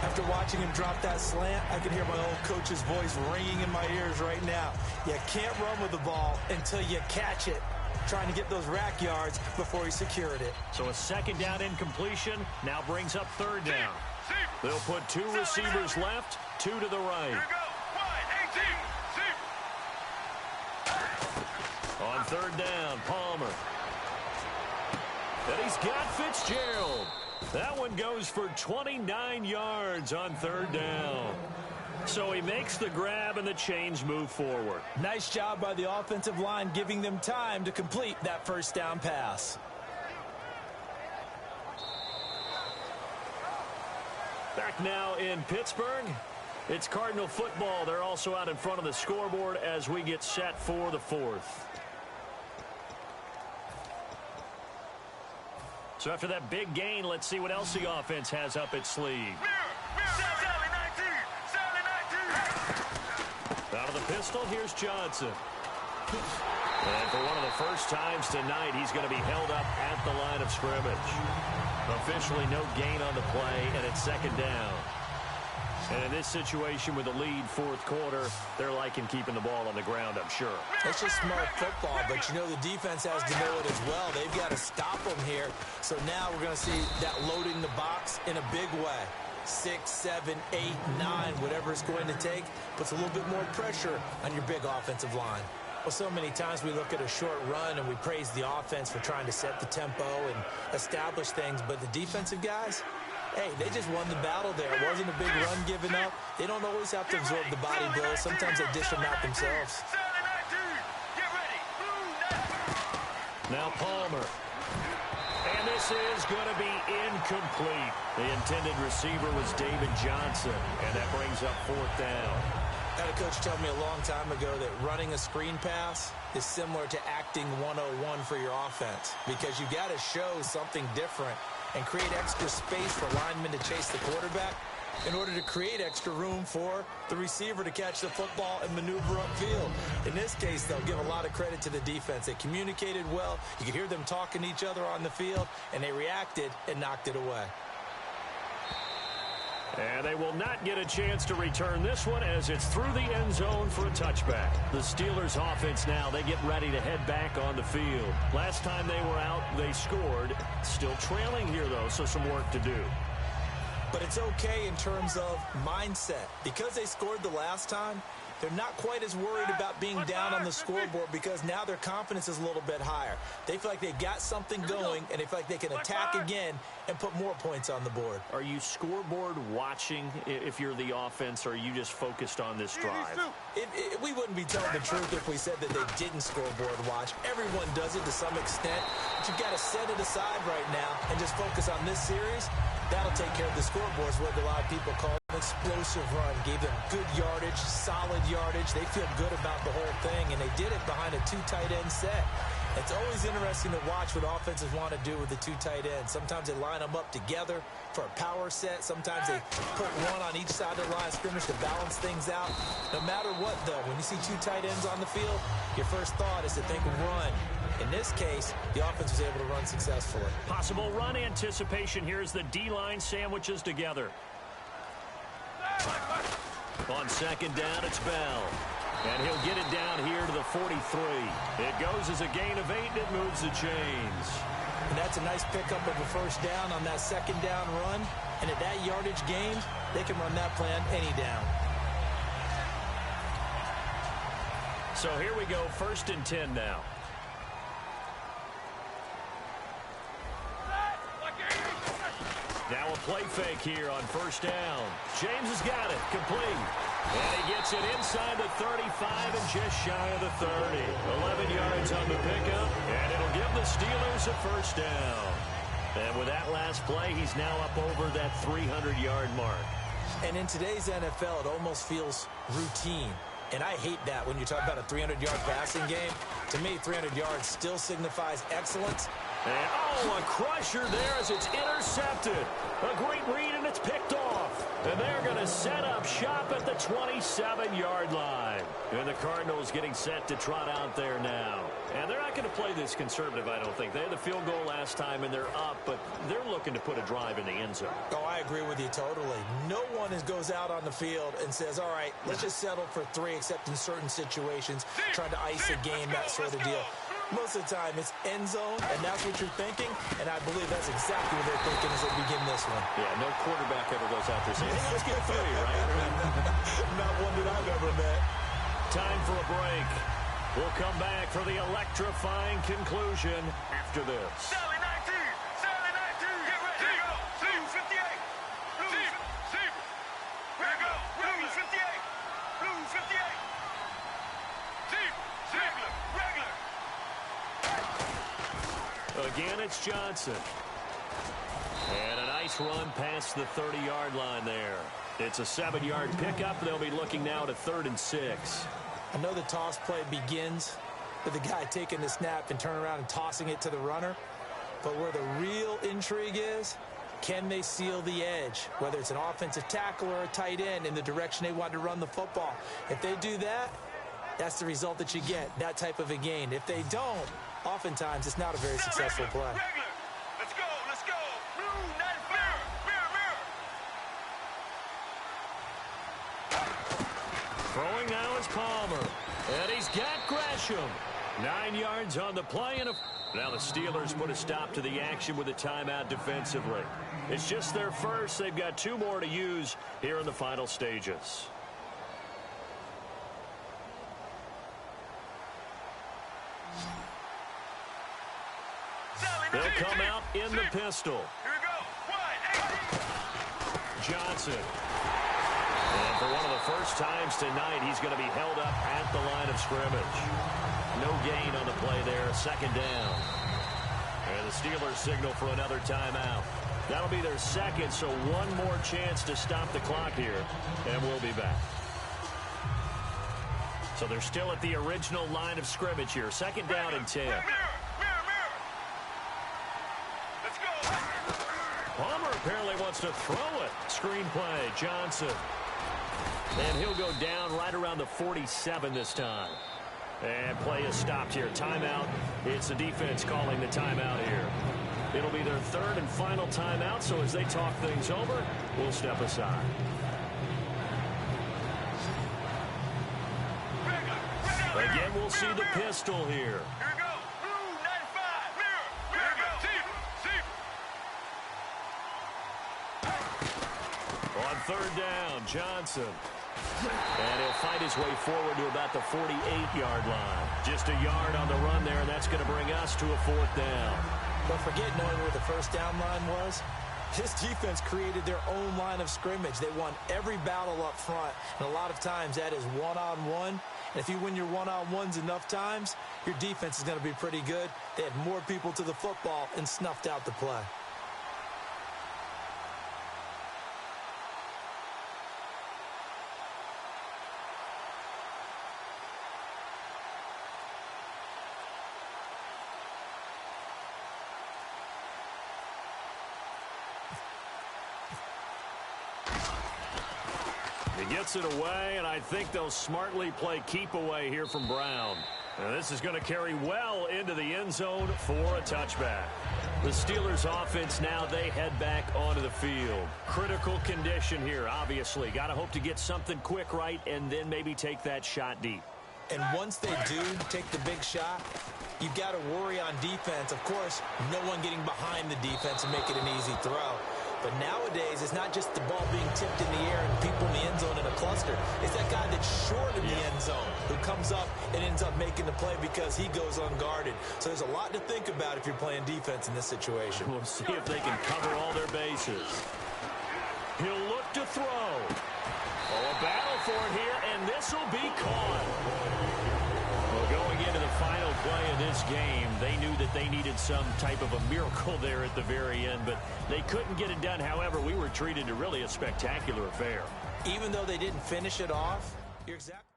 After watching him drop that slant, I can hear my old coach's voice ringing in my ears right now. You can't run with the ball until you catch it. Trying to get those rack yards before he secured it. So a 2nd down incompletion now brings up 3rd down. They'll put 2 receivers left, 2 to the right. Here we go. Wide 18. On 3rd down, Palmer. And he's got Fitzgerald. That one goes for 29 yards on 3rd down. So he makes the grab and the chains move forward. Nice job by the offensive line giving them time to complete that first down pass. Back now in Pittsburgh. It's Cardinal football. They're also out in front of the scoreboard as we get set for the 4th. So after that big gain, let's see what else the offense has up its sleeve. Sally 19. Out of the pistol, here's Johnson. And for one of the first times tonight, he's going to be held up at the line of scrimmage. Officially no gain on the play, and it's 2nd down. And in this situation with the lead 4th quarter, they're liking keeping the ball on the ground, I'm sure. It's just smart football, but you know the defense has to know it as well. They've got to stop them here. So now we're going to see that loading the box in a big way. 6, 7, 8, 9, whatever it's going to take, puts a little bit more pressure on your big offensive line. Well, so many times we look at a short run and we praise the offense for trying to set the tempo and establish things, but the defensive guys, hey, they just won the battle there. It wasn't a big run given up. They don't always have to absorb the body blows. Sometimes they dish them out themselves. Now Palmer. And this is going to be incomplete. The intended receiver was David Johnson, and that brings up 4th down. I had a coach tell me a long time ago that running a screen pass is similar to acting 101 for your offense, because you got to show something different and create extra space for linemen to chase the quarterback in order to create extra room for the receiver to catch the football and maneuver upfield. In this case, they'll give a lot of credit to the defense. They communicated well. You could hear them talking to each other on the field, and they reacted and knocked it away. And they will not get a chance to return this one as it's through the end zone for a touchback. The Steelers offense now, they get ready to head back on the field. Last time they were out, they scored. Still trailing here, though, so some work to do. But it's okay in terms of mindset. Because they scored the last time, they're not quite as worried about being down on the scoreboard because now their confidence is a little bit higher. They feel like they've got something going, and they feel like they can attack again and put more points on the board. Are you scoreboard watching if you're the offense, or are you just focused on this drive? We wouldn't be telling the truth if we said that they didn't scoreboard watch. Everyone does it to some extent, but you've got to set it aside right now and just focus on this series. That'll take care of the scoreboards, what a lot of people call an explosive run. Gave them good yardage, solid yardage. They feel good about the whole thing, and they did it behind a 2 tight end set. It's always interesting to watch what offenses want to do with the 2 tight ends. Sometimes they line them up together for a power set. Sometimes they put one on each side of the line of scrimmage to balance things out. No matter what, though, when you see 2 tight ends on the field, your first thought is to think run. In this case, the offense was able to run successfully. Possible run anticipation here as the D-line sandwiches together. On 2nd down, it's Bell. And he'll get it down here to the 43. It goes as a gain of 8, and it moves the chains. And that's a nice pickup of a first down on that 2nd down run. And at that yardage gain, they can run that plan any down. So here we go, 1st and 10 now. Now a play fake here on 1st down. James has got it, complete. And he gets it inside the 35 and just shy of the 30. 11 yards on the pickup, and it'll give the Steelers a 1st down. And with that last play, he's now up over that 300-yard mark. And in today's NFL, it almost feels routine. And I hate that when you talk about a 300-yard passing game. To me, 300 yards still signifies excellence. And, oh, a crusher there as it's intercepted. A great read, and it's picked off. And they're going to set up shop at the 27-yard line. And the Cardinals getting set to trot out there now. And they're not going to play this conservative, I don't think. They had the field goal last time, and they're up, but they're looking to put a drive in the end zone. Oh, I agree with you totally. No one goes out on the field and says, all right, let's just settle for 3, except in certain situations, trying to ice a game, that sort of deal. Most of the time, it's end zone, and that's what you're thinking, and I believe that's exactly what they're thinking as they begin this one. Yeah, no quarterback ever goes out there saying, hey, let's get 3, right? Not one that I've ever met. Time for a break. We'll come back for the electrifying conclusion after this. Sally 19! Sally 19! Get ready! Here go! Blue 58! Blue 58! Here go! Blue 58! Blue 58! Regular! Regular! Again, it's Johnson. And a nice run past the 30-yard line there. It's a 7-yard pickup. They'll be looking now to 3rd and 6. I know the toss play begins with the guy taking the snap and turning around and tossing it to the runner. But where the real intrigue is, can they seal the edge? Whether it's an offensive tackle or a tight end in the direction they want to run the football. If they do that, that's the result that you get, that type of a gain. If they don't, oftentimes it's not a very successful play. Regular! Let's go! Let's go! Blue 94! Mirror! Throwing now is Palmer. And he's got Gresham. 9 yards on the play. And now the Steelers put a stop to the action with a timeout defensively. It's just their first. They've got 2 more to use here in the final stages. They'll come out in the pistol. Here we go. Wide. 18. Johnson. And for one of the first times tonight, he's going to be held up at the line of scrimmage. No gain on the play there. Second down. And the Steelers signal for another timeout. That'll be their second, so one more chance to stop the clock here, and we'll be back. So they're still at the original line of scrimmage here. Second down and 10. Mirror. Let's go. Palmer apparently wants to throw it. Screen play, Johnson. And he'll go down right around the 47 this time. And play is stopped here. Timeout. It's the defense calling the timeout here. It'll be their third and final timeout, so as they talk things over, we'll step aside. Again, we'll see the pistol here. Here we go. Blue 95. Mirror. Deep. On third down, Johnson. And he'll fight his way forward to about the 48-yard line. Just a yard on the run there, and that's going to bring us to a fourth down. Don't forget knowing where the first down line was. This defense created their own line of scrimmage. They won every battle up front, and a lot of times that is one-on-one. And if you win your one-on-ones enough times, your defense is going to be pretty good. They had more people to the football and snuffed out the play. He gets it away, and I think they'll smartly play keep away here from Brown. And this is going to carry well into the end zone for a touchback. The Steelers offense now, they head back onto the field. Critical condition here, obviously. Got to hope to get something quick right and then maybe take that shot deep. And once they do take the big shot, you've got to worry on defense. Of course, no one getting behind the defense and make it an easy throw. But nowadays, it's not just the ball being tipped in the air and people in the end zone in a cluster. It's that guy that's short in the end zone who comes up and ends up making the play because he goes unguarded. So there's a lot to think about if you're playing defense in this situation. We'll see if they can cover all their bases. He'll look to throw. Oh, a battle for it here, and this will be caught. Well, going into the final play of this game, they knew that they needed some type of a miracle there at the very end, but they couldn't get it done. However, we were treated to really a spectacular affair. Even though they didn't finish it off, you're exactly